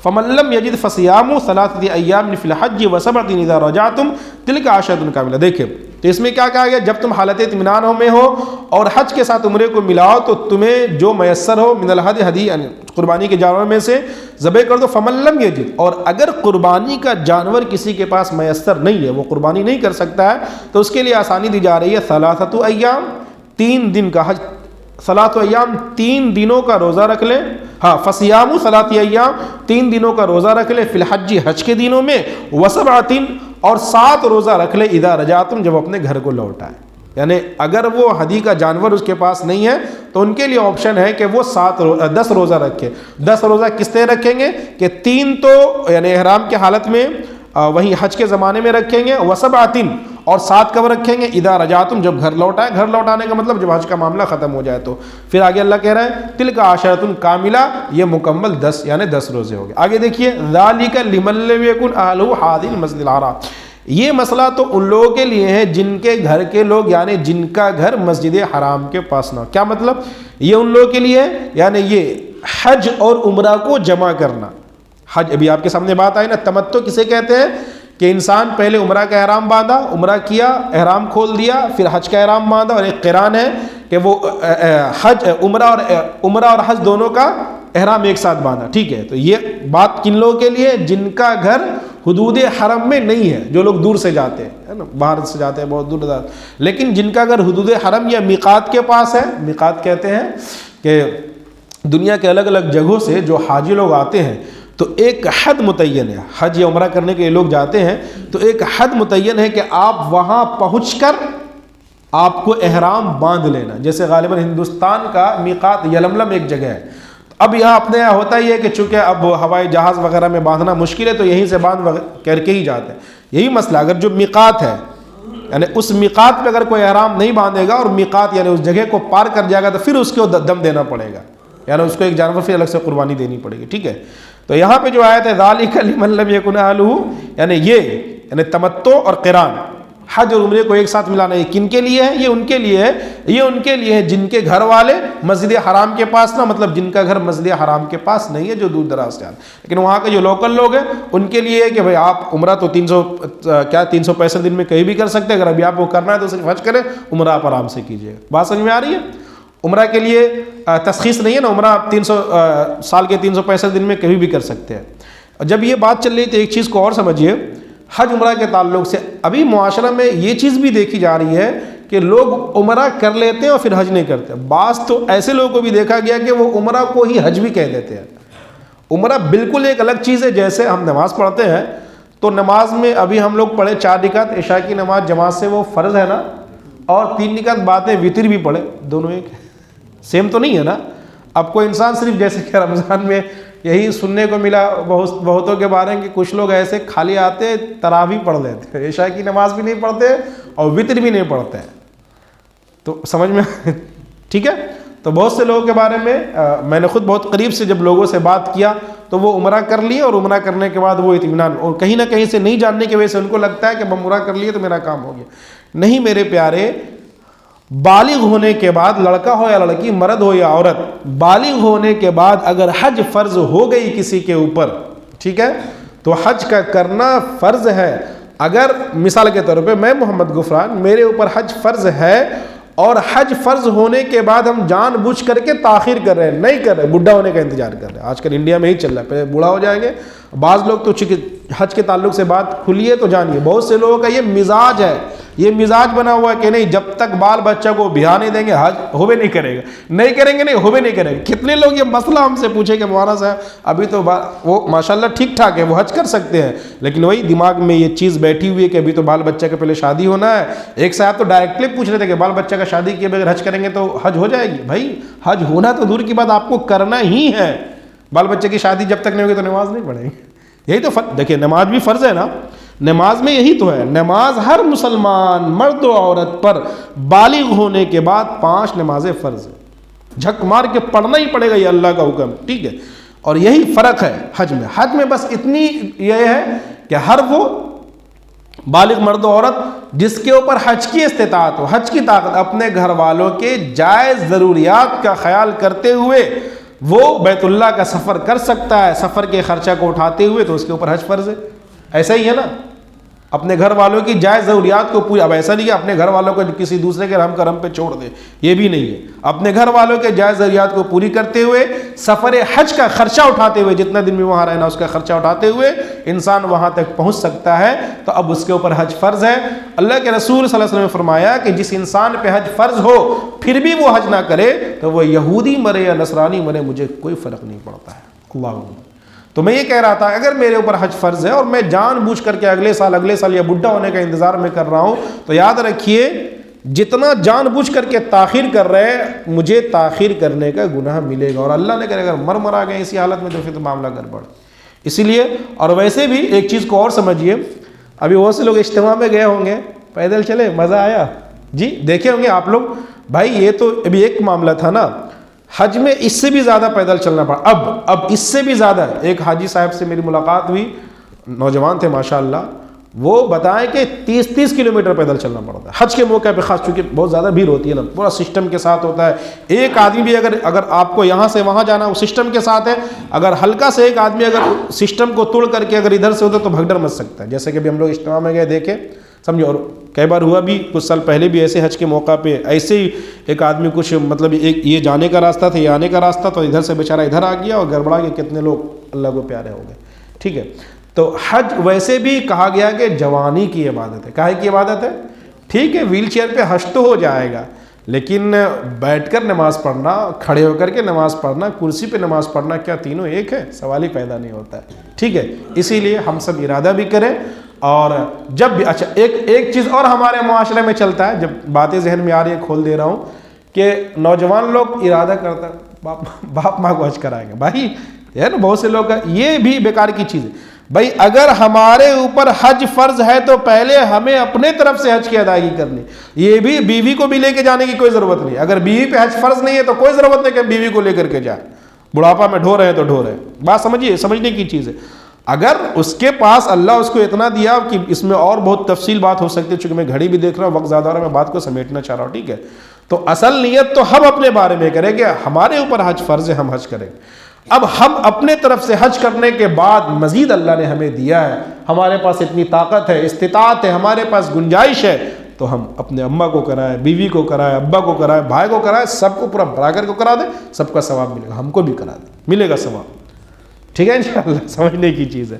فمن لم یجد فصیام 3 ایام فی الحج و7 اذا رجعتم تلک 10 کاملہ. دیکھیں تو اس میں کیا کہا گیا، جب تم حالت اطمینان میں ہو اور حج کے ساتھ عمرے کو ملاؤ تو تمہیں جو میسر ہو من الحدی، ہدی یعنی قربانی کے جانور میں سے ذبح کر دو. فمن لم یجد، اور اگر قربانی کا جانور کسی کے پاس میسر نہیں ہے، وہ قربانی نہیں کر سکتا ہے، تو اس کے لیے آسانی دی جا رہی ہے 3 ایام، 3 دن کا حج، 3 ایام 3 دنوں کا روزہ رکھ لے. ہاں، فصیام 3 ایام 3 دنوں کا روزہ رکھ لے، فی الحج حج کے دنوں میں، و7 اور 7 روزہ رکھ لے اذا رجعتم جب اپنے گھر کو لوٹ آئے. یعنی اگر وہ ہدی کا جانور اس کے پاس نہیں ہے تو ان کے لیے آپشن ہے کہ وہ 10 روزہ رکھے. 10 روزہ کس طرح رکھیں گے کہ 3 تو یعنی احرام کی حالت میں وہی حج کے زمانے میں رکھیں گے، و7 اور 7 کب رکھیں گے، اذا رجعتم جب گھر لوٹ آئے. گھر لوٹ آنے کا مطلب جب حج کا معاملہ ختم ہو جائے. تو پھر آگے اللہ کہہ رہا ہے تلک 10 کاملہ، یہ مکمل 10 یعنی 10 روزے ہو گئے. آگے دیکھیے ذالک لمن لم یکن اہلہ حاضر المسجد الحرام. یہ مسئلہ تو ان لوگوں کے لیے ہے جن کے گھر کے لوگ یعنی جن کا گھر مسجد حرام کے پاس نہ ہو. کیا مطلب؟ یہ ان لوگوں کے لیے ہے یعنی یہ حج اور عمرہ کو جمع کرنا. حج ابھی آپ کے سامنے بات آئی نا، تمتع کسے کہتے ہیں کہ انسان پہلے عمرہ کا احرام باندھا، عمرہ کیا، احرام کھول دیا، پھر حج کا احرام باندھا. اور ایک قران ہے کہ وہ حج عمرہ اور حج دونوں کا احرام ایک ساتھ باندھا. ٹھیک ہے، تو یہ بات کن لوگوں کے لیے، جن کا گھر حدود حرم میں نہیں ہے، جو لوگ دور سے جاتے ہیں نا، باہر سے جاتے ہیں بہت دور جاتے ہیں، لیکن جن کا گھر حدود حرم یا میقات کے پاس ہے. میقات کہتے ہیں کہ دنیا کے الگ الگ جگہوں سے جو حاجی لوگ آتے ہیں تو ایک حد متعین ہے. حج یا عمرہ کرنے کے لیے لوگ جاتے ہیں تو ایک حد متعین ہے کہ آپ وہاں پہنچ کر آپ کو احرام باندھ لینا. جیسے غالباً ہندوستان کا میقات یلملم ایک جگہ ہے. اب یہاں اپنے یہاں ہوتا ہی ہے کہ چونکہ اب ہوائی جہاز وغیرہ میں باندھنا مشکل ہے تو یہیں سے باندھ کر کے ہی جاتے ہیں. یہی مسئلہ، اگر جو میقات ہے یعنی اس میقات پہ اگر کوئی احرام نہیں باندھے گا اور میقات یعنی اس جگہ کو پار کر جائے گا تو پھر اس کو دم دینا پڑے گا، یعنی اس کو ایک جانور پھر الگ سے قربانی دینی پڑے گی. ٹھیک ہے، تو یہاں پہ جو آیت ہے ذالک لمن لم یکن اہلہ، یعنی یہ یعنی تمتع اور قران حج اور عمرے کو ایک ساتھ ملانا یہ کن کے لیے ہے؟ یہ ان کے لیے ہے، یہ ان کے لیے ہے جن کے گھر والے مسجد حرام کے پاس نہ، مطلب جن کا گھر مسجد حرام کے پاس نہیں ہے، جو دور دراز سے آتے ہیں. لیکن وہاں کے جو لوکل لوگ ہیں ان کے لیے ہے کہ بھائی آپ عمرہ تو 365 دن میں کہیں بھی کر سکتے ہیں، اگر ابھی آپ کو کرنا ہے تو صرف حج کریں، عمرہ آپ آرام سے کیجیے. بات سمجھ میں آ رہی ہے؟ عمرہ کے لیے تشخیص نہیں ہے نا، عمرہ آپ 300 سال کے 365 دن میں کبھی بھی کر سکتے ہیں. جب یہ بات چل رہی تھی ایک چیز کو اور سمجھیے، حج عمرہ کے تعلق سے ابھی معاشرہ میں یہ چیز بھی دیکھی جا رہی ہے کہ لوگ عمرہ کر لیتے ہیں اور پھر حج نہیں کرتے. بعض تو ایسے لوگوں کو بھی دیکھا گیا کہ وہ عمرہ کو ہی حج بھی کہہ دیتے ہیں. عمرہ بالکل ایک الگ چیز ہے. جیسے ہم نماز پڑھتے ہیں تو نماز میں ابھی ہم لوگ پڑھے 4 رکعت عشاء کی نماز جماعت سے، وہ فرض ہے نا، اور 3 رکعت باتیں وتر بھی پڑھے، دونوں ایک سیم تو نہیں ہے نا. اب کوئی انسان صرف جیسے کہ رمضان میں یہی سننے کو ملا بہتوں کے بارے میں کہ کچھ لوگ ایسے خالی آتے تراویح پڑھ لیتے ہیں، عشاء کی نماز بھی نہیں پڑھتے اور وتر بھی نہیں پڑھتے ہیں. تو سمجھ میں ٹھیک ہے. تو بہت سے لوگوں کے بارے میں نے خود بہت قریب سے جب لوگوں سے بات کیا تو وہ عمرہ کر لیے اور عمرہ کرنے کے بعد وہ اطمینان، اور کہیں نہ کہیں سے نہیں جاننے کی وجہ سے ان کو لگتا ہے کہ میں عمرہ کر لیے تو میرا کام ہو گیا. نہیں میرے پیارے، بالغ ہونے کے بعد، لڑکا ہو یا لڑکی، مرد ہو یا عورت، بالغ ہونے کے بعد اگر حج فرض ہو گئی کسی کے اوپر، ٹھیک ہے، تو حج کا کرنا فرض ہے. اگر مثال کے طور پہ میں محمد غفران، میرے اوپر حج فرض ہے اور حج فرض ہونے کے بعد ہم جان بوجھ کر کے تاخیر کر رہے ہیں، نہیں کر رہے، بڈھا ہونے کا انتظار کر رہے ہیں. آج کل انڈیا میں ہی چل رہا ہے، پہلے بوڑھا ہو جائیں گے. بعض لوگ تو حج کے تعلق سے بات کھلی ہے تو جانیے، بہت سے لوگوں کا یہ مزاج ہے، یہ مزاج بنا ہوا ہے کہ نہیں جب تک بال بچہ کو بیاہ نہیں دیں گے حج ہوبے نہیں کرے گا، نہیں کریں گے، نہیں ہوبے نہیں کرے گا. کتنے لوگ یہ مسئلہ ہم سے پوچھے کہ مولانا صاحب ابھی تو وہ ماشاءاللہ ٹھیک ٹھاک ہے، وہ حج کر سکتے ہیں، لیکن وہی دماغ میں یہ چیز بیٹھی ہوئی ہے کہ ابھی تو بال بچہ کے پہلے شادی ہونا ہے. ایک صاحب تو ڈائریکٹلی پوچھ رہے تھے کہ بال بچہ کا شادی کیے بغیر حج کریں گے تو حج ہو جائے گی. بھائی حج ہونا تو دور کی بات، آپ کو کرنا ہی ہے. بال بچے کی شادی جب تک نہیں ہوگی تو نماز نہیں پڑھیں گے. یہی تو دیکھیں نماز بھی فرض ہے نا، نماز میں یہی تو ہے. نماز ہر مسلمان مرد و عورت پر بالغ ہونے کے بعد 5 نمازیں فرض ہیں، جھک مار کے پڑھنا ہی پڑے گا، یہ اللہ کا حکم، ٹھیک ہے. اور یہی فرق ہے حج میں. حج میں بس اتنی یہ ہے کہ ہر وہ بالغ مرد و عورت جس کے اوپر حج کی استطاعت ہو، حج کی طاقت، اپنے گھر والوں کے جائز ضروریات کا خیال کرتے ہوئے وہ بیت اللہ کا سفر کر سکتا ہے، سفر کے خرچہ کو اٹھاتے ہوئے، تو اس کے اوپر حج فرض ہے. ایسا ہی ہے نا، اپنے گھر والوں کی جائز ضروریات کو پوری. اب ایسا نہیں کہ اپنے گھر والوں کو کسی دوسرے کے رحم کرم پہ چھوڑ دے، یہ بھی نہیں ہے. اپنے گھر والوں کے جائز ضروریات کو پوری کرتے ہوئے، سفر حج کا خرچہ اٹھاتے ہوئے، جتنا دن میں وہاں رہنا اس کا خرچہ اٹھاتے ہوئے انسان وہاں تک پہنچ سکتا ہے، تو اب اس کے اوپر حج فرض ہے. اللہ کے رسول صلی اللہ علیہ وسلم نے فرمایا کہ جس انسان پہ حج فرض ہو پھر بھی وہ حج نہ کرے تو وہ یہودی مرے یا نصرانی مرے، مجھے کوئی فرق نہیں پڑتا ہے. اللہ. تو میں یہ کہہ رہا تھا اگر میرے اوپر حج فرض ہے اور میں جان بوجھ کر کے اگلے سال یا بڈھا ہونے کا انتظار میں کر رہا ہوں، تو یاد رکھیے جتنا جان بوجھ کر کے تاخیر کر رہے ہیں مجھے تاخیر کرنے کا گناہ ملے گا، اور اللہ نے کرے اگر مر آ گئے اسی حالت میں تو پھر تو معاملہ گڑبڑ. اسی لیے اور ویسے بھی ایک چیز کو اور سمجھیے، ابھی بہت سے لوگ اجتماع میں گئے ہوں گے، پیدل چلے مزہ آیا جی، دیکھے ہوں گے آپ لوگ. بھائی یہ تو ابھی ایک معاملہ تھا نا، حج میں اس سے بھی زیادہ پیدل چلنا پڑا. اب اس سے بھی زیادہ. ایک حاجی صاحب سے میری ملاقات ہوئی، نوجوان تھے ماشاءاللہ، وہ بتائیں کہ 30 کلومیٹر پیدل چلنا پڑتا ہے حج کے موقع پہ، خاص چونکہ بہت زیادہ بھیڑ ہوتی ہے نا، پورا سسٹم کے ساتھ ہوتا ہے. ایک آدمی بھی اگر آپ کو یہاں سے وہاں جانا وہ سسٹم کے ساتھ ہے، اگر ہلکا سے ایک آدمی اگر سسٹم کو توڑ کر کے اگر ادھر سے ہوتا تو بھگدڑ مچ سکتا ہے. جیسے کہ ابھی ہم لوگ اجتماع میں گئے دیکھے سمجھو، اور کئی بار ہوا بھی کچھ سال پہلے بھی ایسے حج کے موقع پہ ایسے ہی ایک آدمی کچھ مطلب ایک یہ جانے کا راستہ تھا، یہ آنے کا راستہ، تو ادھر سے بیچارہ ادھر آ گیا اور گڑبڑا کے کتنے لوگ اللہ کو پیارے ہو گئے. ٹھیک ہے. تو حج ویسے بھی کہا گیا کہ جوانی کی عبادت ہے. کاہے کی عبادت ہے؟ ٹھیک ہے ویل چیئر پہ حج تو ہو جائے گا، لیکن بیٹھ کر نماز پڑھنا، کھڑے ہو کر کے نماز پڑھنا، کرسی پہ نماز پڑھنا، کیا تینوں ایک ہے؟ سوال ہی پیدا نہیں ہوتا ہے. ٹھیک ہے. اسی لیے ہم سب ارادہ بھی کریں. اور جب بھی اچھا ایک چیز اور ہمارے معاشرے میں چلتا ہے، جب باتیں ذہن میں آ رہی ہے کھول دے رہا ہوں، کہ نوجوان لوگ ارادہ کرتا ہے باپ ماں کو حج کرائیں گے. بھائی یہ نا بہت سے لوگ کا یہ بھی بیکار کی چیز ہے. بھائی اگر ہمارے اوپر حج فرض ہے تو پہلے ہمیں اپنے طرف سے حج کی ادائیگی کرنی. یہ بھی بیوی کو بھی لے کے جانے کی کوئی ضرورت نہیں. اگر بیوی پہ حج فرض نہیں ہے تو کوئی ضرورت نہیں کہ بیوی کو لے کر کے جائے. بڑھاپا میں ڈھو رہے ہیں تو ڈھو رہے ہیں. بات سمجھیے، سمجھنے کی چیز ہے. اگر اس کے پاس اللہ اس کو اتنا دیا کہ اس میں اور بہت تفصیل بات ہو سکتی ہے، چونکہ میں گھڑی بھی دیکھ رہا ہوں، وقت زیادہ ہو رہا ہے، میں بات کو سمیٹنا چاہ رہا ہوں، ٹھیک ہے؟ تو اصل نیت تو ہم اپنے بارے میں کریں گے، ہمارے اوپر حج فرض ہے، ہم حج کریں گے۔ اب ہم اپنے طرف سے حج کرنے کے بعد مزید اللہ نے ہمیں دیا ہے، ہمارے پاس اتنی طاقت ہے، استطاعت ہے، ہمارے پاس گنجائش ہے، تو ہم اپنے اماں کو کرائیں، بیوی کو کرائیں، ابا کو کرائیں، بھائی کو کرائیں، سب کو پورا برابر کو کرا دیں، سب کا ثواب ملے گا، ہم کو بھی کرا دیں، ملے گا ثواب، ٹھیک ہے انشاءاللہ؟ سمجھنے کی چیز ہے۔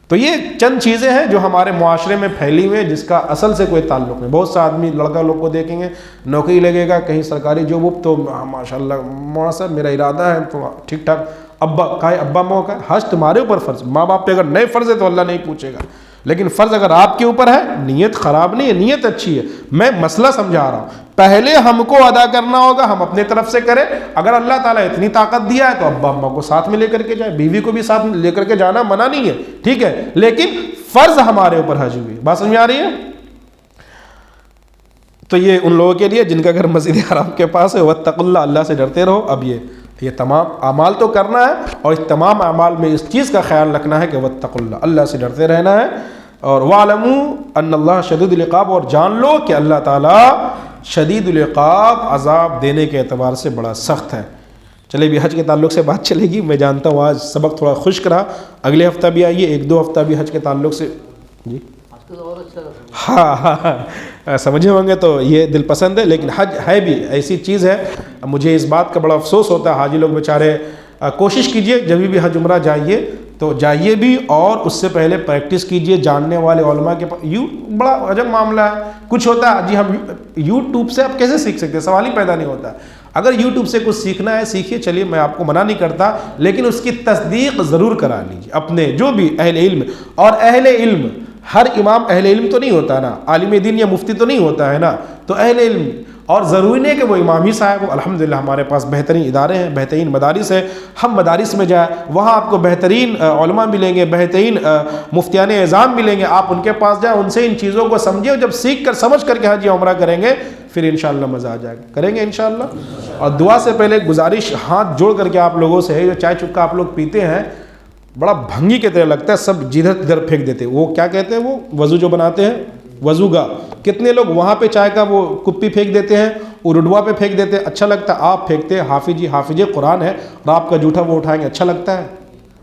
تو یہ چند چیزیں ہیں جو ہمارے معاشرے میں پھیلی ہوئی ہیں، جس کا اصل سے کوئی تعلق نہیں۔ بہت سا آدمی لڑکا لوگ کو دیکھیں گے، نوکری لگے گا کہیں سرکاری جاب وب، تو ماشاءاللہ مولانا صاحب میرا ارادہ ہے تو ٹھیک ٹھاک، ابا کا ہے، ابا ماں کا ہے، حج تمہارے اوپر فرض، ماں باپ پہ اگر نئے فرض ہے تو اللہ نہیں پوچھے گا، لیکن فرض اگر آپ کے اوپر ہے، نیت خراب نہیں ہے، نیت اچھی ہے۔ میں مسئلہ سمجھا رہا ہوں، پہلے ہم کو ادا کرنا ہوگا، ہم اپنے طرف سے کریں۔ اگر اللہ تعالیٰ اتنی طاقت دیا ہے تو ابا اماں کو ساتھ میں لے کر کے جائے، بیوی کو بھی ساتھ میں لے کر کے جانا منع نہیں ہے، ٹھیک ہے، لیکن فرض ہمارے اوپر حج ہوئی۔ بات سمجھ آ رہی ہے؟ تو یہ ان لوگوں کے لیے جن کا گھر مسجد حرام کے پاس ہے، واتقوا اللہ، اللہ سے ڈرتے رہو۔ اب یہ تمام اعمال تو کرنا ہے، اور اس تمام اعمال میں اس چیز کا خیال رکھنا ہے کہ واتقوا اللہ، اللہ سے ڈرتے رہنا ہے، اور وَاعْلَمُوا أَنَّ اللَّهَ شَدِيدُ الْعِقَابِ، اور جان لو کہ اللہ تعالیٰ شدید العقاب، عذاب دینے کے اعتبار سے بڑا سخت ہے۔ چلے بھی حج کے تعلق سے بات چلے گی، میں جانتا ہوں آج سبق تھوڑا خشک رہا، اگلے ہفتہ بھی آئیے، ایک دو ہفتہ بھی حج کے تعلق سے، جی ہاں سمجھے ہوں گے، تو یہ دل پسند ہے، لیکن حج ہے بھی ایسی چیز ہے، مجھے اس بات کا بڑا افسوس ہوتا ہے، حاجی لوگ بیچارے، کوشش کیجئے جب بھی حج عمرہ جائیے تو جائیے بھی، اور اس سے پہلے پریکٹس کیجئے جاننے والے علماء کے پاس۔ بڑا عجب معاملہ ہے، کچھ ہوتا ہے جی ہم یوٹیوب سے آپ کیسے سیکھ سکتے ہیں، سوال ہی پیدا نہیں ہوتا۔ اگر یوٹیوب سے کچھ سیکھنا ہے سیکھیے، چلیے میں آپ کو منع نہیں کرتا، لیکن اس کی تصدیق ضرور کرا لیجیے اپنے جو بھی اہل علم، اور اہل علم ہر امام اہل علم تو نہیں ہوتا نا، عالم دین یا مفتی تو نہیں ہوتا ہے نا، تو اہل علم، اور ضروری نہیں کہ وہ امام ہی صاحب ہو۔ الحمدللہ ہمارے پاس بہترین ادارے ہیں، بہترین مدارس ہیں، ہم مدارس میں جائیں، وہاں آپ کو بہترین علماء ملیں گے، بہترین مفتیان اعظام ملیں گے، آپ ان کے پاس جائیں، ان سے ان چیزوں کو سمجھیں، اور جب سیکھ کر سمجھ کر کے حج یا عمرہ کریں گے پھر انشاءاللہ مزہ آ جائے گا، کریں گے انشاءاللہ۔ اور دعا سے پہلے گزارش ہاتھ جوڑ کر کے آپ لوگوں سے ہے، جو چائے چکا آپ لوگ پیتے ہیں بڑا بھنگی کی طرح لگتا ہے، سب جدھر ادھر پھینک دیتے، وہ کیا کہتے ہیں، وہ وضو جو بناتے ہیں وضو گا، کتنے لوگ وہاں پہ چائے کا وہ کپی پھینک دیتے ہیں، اردوا پہ پھینک دیتے ہیں، اچھا لگتا ہے؟ آپ پھینکتے ہیں، حافظ قرآن ہے، اور آپ کا جھوٹا وہ اٹھائیں گے، اچھا لگتا ہے؟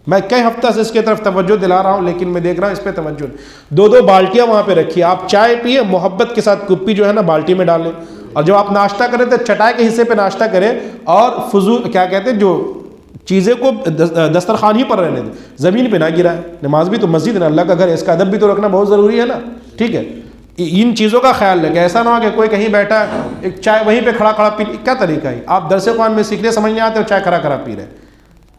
میں کئی ہفتہ سے اس کی طرف توجہ دلا رہا ہوں، لیکن میں دیکھ رہا ہوں اس پہ توجہ نہیں۔ دو بالٹیاں وہاں پہ رکھیے، آپ چائے پیئے، محبت کے ساتھ کپی جو ہے نا بالٹی میں ڈالیں، اور جب آپ ناشتہ کریں تو چٹائی کے حصے پہ ناشتہ کریں، اور فضول کیا کہتے ہیں جو چیزیں کو دسترخوان ہی پر رہنے دیں، زمین پہ نہ گرائیں۔ نماز بھی تو مسجد ہے نا، اللہ کا گھر ہے، اس کا ادب بھی تو رکھنا بہت ضروری ہے نا، ٹھیک ہے؟ ان چیزوں کا خیال رکھیں، ایسا نہ ہو کہ کوئی کہیں بیٹھا ہے ایک چائے وہیں پہ کھڑا پی، کیا طریقہ ہے؟ آپ درس قرآن میں سیکھنے سمجھنے آتے ہو، چائے کھڑا پی رہے،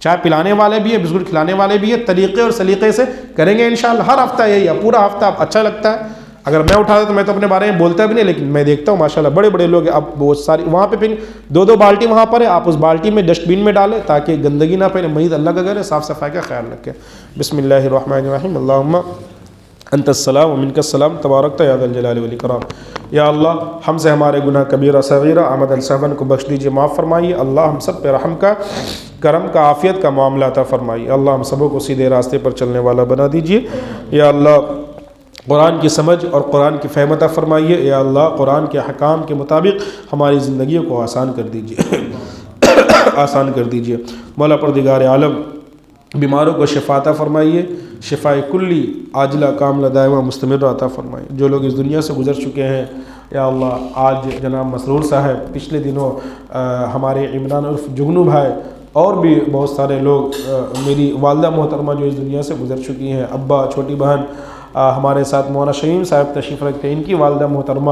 چائے پلانے والے بھی ہیں، بسکٹ کھلانے والے بھی ہیں، طریقے اور سلیقے سے کریں گے انشاءاللہ۔ ہر ہفتہ یہی ہے، پورا ہفتہ اچھا لگتا ہے۔ اگر میں اٹھاتا تو میں تو اپنے بارے میں بولتا بھی نہیں، لیکن میں دیکھتا ہوں ماشاءاللہ بڑے بڑے لوگ، اب بہت ساری وہاں پہ پھر دو بالٹی وہاں پر ہے، آپ اس بالٹی میں ڈسٹ بین میں ڈالیں تاکہ گندگی نہ پھیلے، مزید اللہ کا گھر ہے، صاف صفائی کا خیال رکھیں۔ بسم اللہ الرحمن الرحیم، اللہم انت السلام ومنک السلام تبارکت یا ذا الجلال والاکرام۔ یا اللہ ہم سے ہمارے گناہ کبیرہ صغیرہ عمداً سہواً کو بخش دیجیے، معاف فرمائیے۔ اللہ ہم سب پہ رحم کا، کرم کا، عافیت کا معاملہ عطا فرمائیے۔ اللہ ہم سبوں کو سیدھے راستے پر چلنے والا بنا دیجیے۔ یا اللہ قرآن کی سمجھ اور قرآن کی فہم عطا فرمائیے۔ یا اللہ قرآن کے حکام کے مطابق ہماری زندگیوں کو آسان کر دیجیے، آسان کر دیجیے۔ مولا پروردگار عالم بیماروں کو شفا عطا فرمائیے، شفاء کلی عاجلہ کاملہ دائمہ مستمرہ عطا فرمائیے۔ جو لوگ اس دنیا سے گزر چکے ہیں یا اللہ، آج جناب مسرور صاحب، پچھلے دنوں ہمارے عمران عرف جگنو بھائی، اور بھی بہت سارے لوگ، میری والدہ محترمہ جو اس دنیا سے گزر چکی ہیں، ابا، چھوٹی بہن، ہمارے ساتھ مولانا شمیم صاحب تشریف رکھتے ہیں، ان کی والدہ محترمہ،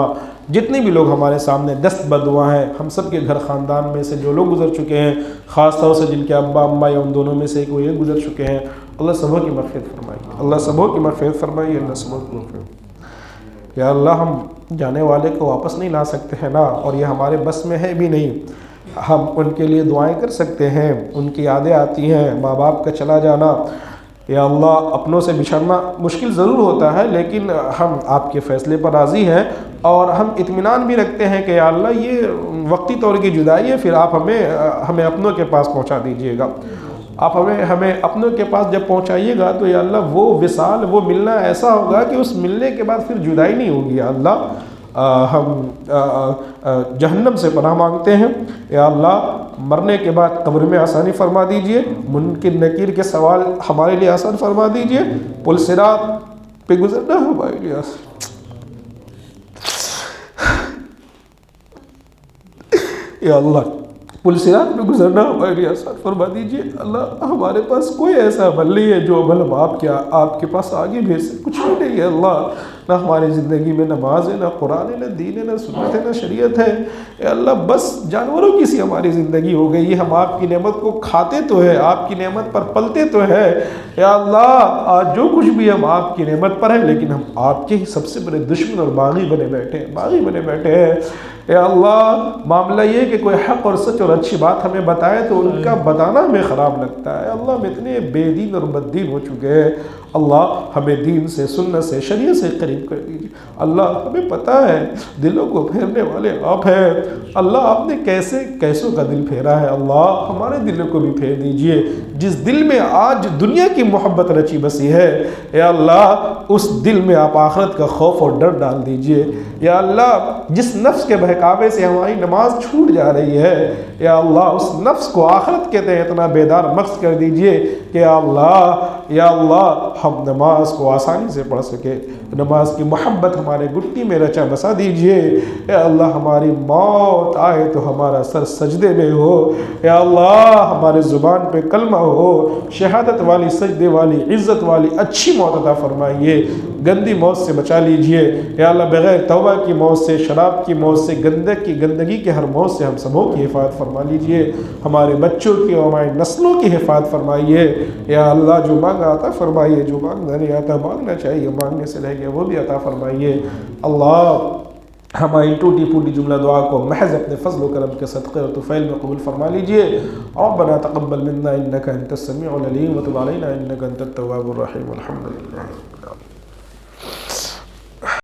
جتنے بھی لوگ ہمارے سامنے دست بدعا ہیں، ہم سب کے گھر خاندان میں سے جو لوگ گزر چکے ہیں، خاص طور سے جن کے ابا اماں یا ان دونوں میں سے کوئی ایک گزر چکے ہیں، اللہ سبوں کی مغفرت فرمائیے، اللہ سبوں کی مغفرت فرمائیے، اللہ سبوں کی مغفرت۔ یا اللہ ہم جانے والے کو واپس نہیں لا سکتے ہیں نا، اور یہ ہمارے بس میں ہے بھی نہیں، ہم ان کے لیے دعائیں کر سکتے ہیں، ان کی یادیں آتی ہیں، ماں باپ کا چلا جانا، یا اللہ اپنوں سے بچھڑنا مشکل ضرور ہوتا ہے، لیکن ہم آپ کے فیصلے پر راضی ہیں، اور ہم اطمینان بھی رکھتے ہیں کہ یا اللہ یہ وقتی طور کی جدائی ہے، پھر آپ ہمیں اپنوں کے پاس پہنچا دیجیے گا۔ آپ ہمیں اپنوں کے پاس جب پہنچائیے گا تو یا اللہ وہ وصال، وہ ملنا ایسا ہوگا کہ اس ملنے کے بعد پھر جدائی نہیں ہوگی یا اللہ۔ ہم جہنم سے پناہ مانگتے ہیں یا اللہ، مرنے کے بعد قبر میں آسانی فرما دیجئے، منکر نکیر کے سوال ہمارے لیے آسان فرما دیجئے، پل صراط پہ گزرنا ہمارے لیے آسان، یا اللہ پل صراط پہ گزرنا ہمارے لیے آسان فرما دیجئے۔ اللہ ہمارے پاس کوئی ایسا عمل نہیں ہے جو عمل ہم آپ کے پاس آگے بھیج سکیں، کچھ بھی نہیں ہے اللہ، نہ ہماری زندگی میں نماز ہے، نہ قرآن ہے، نہ دین ہے، نہ سنت ہے، نہ شریعت ہے، اے اللہ بس جانوروں کی سی ہماری زندگی ہو گئی ہے۔ ہم آپ کی نعمت کو کھاتے تو ہے، آپ کی نعمت پر پلتے تو ہے، یا اللہ آج جو کچھ بھی ہم آپ کی نعمت پر ہیں، لیکن ہم آپ کے ہی سب سے بڑے دشمن اور باغی بنے بیٹھے ہیں، یا اللہ معاملہ یہ کہ کوئی حق اور سچ اور اچھی بات ہمیں بتائے تو ان کا بتانا ہمیں خراب لگتا ہے۔ اللہ ہم اتنے بے دین اور بد دین ہو چکے ہیں، اللہ ہمیں دین سے، سنت سے، شریعت سے قریب کر دیجیے۔ اللہ ہمیں پتہ ہے دلوں کو پھیرنے والے آپ ہیں، اللہ آپ نے کیسوں کا دل پھیرا ہے، اللہ ہمارے دلوں کو بھی پھیر دیجیے۔ جس دل میں آج دنیا کی محبت رچی بسی ہے، یا اللہ اس دل میں آپ آخرت کا خوف اور ڈر ڈال دیجیے۔ یا اللہ جس نفس کے بہکاوے سے ہماری نماز چھوٹ جا رہی ہے، یا اللہ اس نفس کو آخرت کے تئیں اتنا بیدار مغز کر دیجئے کہ یا اللہ ہم نماز کو آسانی سے پڑھ سکے، نماز کی محبت ہمارے گھٹنی میں رچا بسا دیجئے۔ یا اللہ ہماری موت آئے تو ہمارا سر سجدے میں ہو، یا اللہ ہمارے زبان پہ کلمہ ہو، شہادت والی، سجدے والی، عزت والی اچھی موت عطا فرمائیے، گندی موت سے بچا لیجئے۔ یا اللہ بغیر توبہ کی موت سے، شراب کی موت سے، گندگی کے ہر موت سے ہم سبوں کی حفاظت فرما لیجئے، ہمارے بچوں کی اور ہماری نسلوں کی حفاظت فرمائیے۔ یا اللہ جو مانگا عطا فرمائیے، جو مانگنا نہیں آتا مانگنا چاہیے، مانگنے سے رہ گیا وہ بھی عطا فرمائیے۔ اللہ ہماری ٹوٹی پھوٹی جملہ دعا کو محض اپنے فضل و کرم کے صدقے اور طفیل میں قبول فرما لیجئے۔ ربنا تقبل منا انک انت السمیع العلیم وتب علینا انک انت التواب الرحیم۔ الحمدللہ۔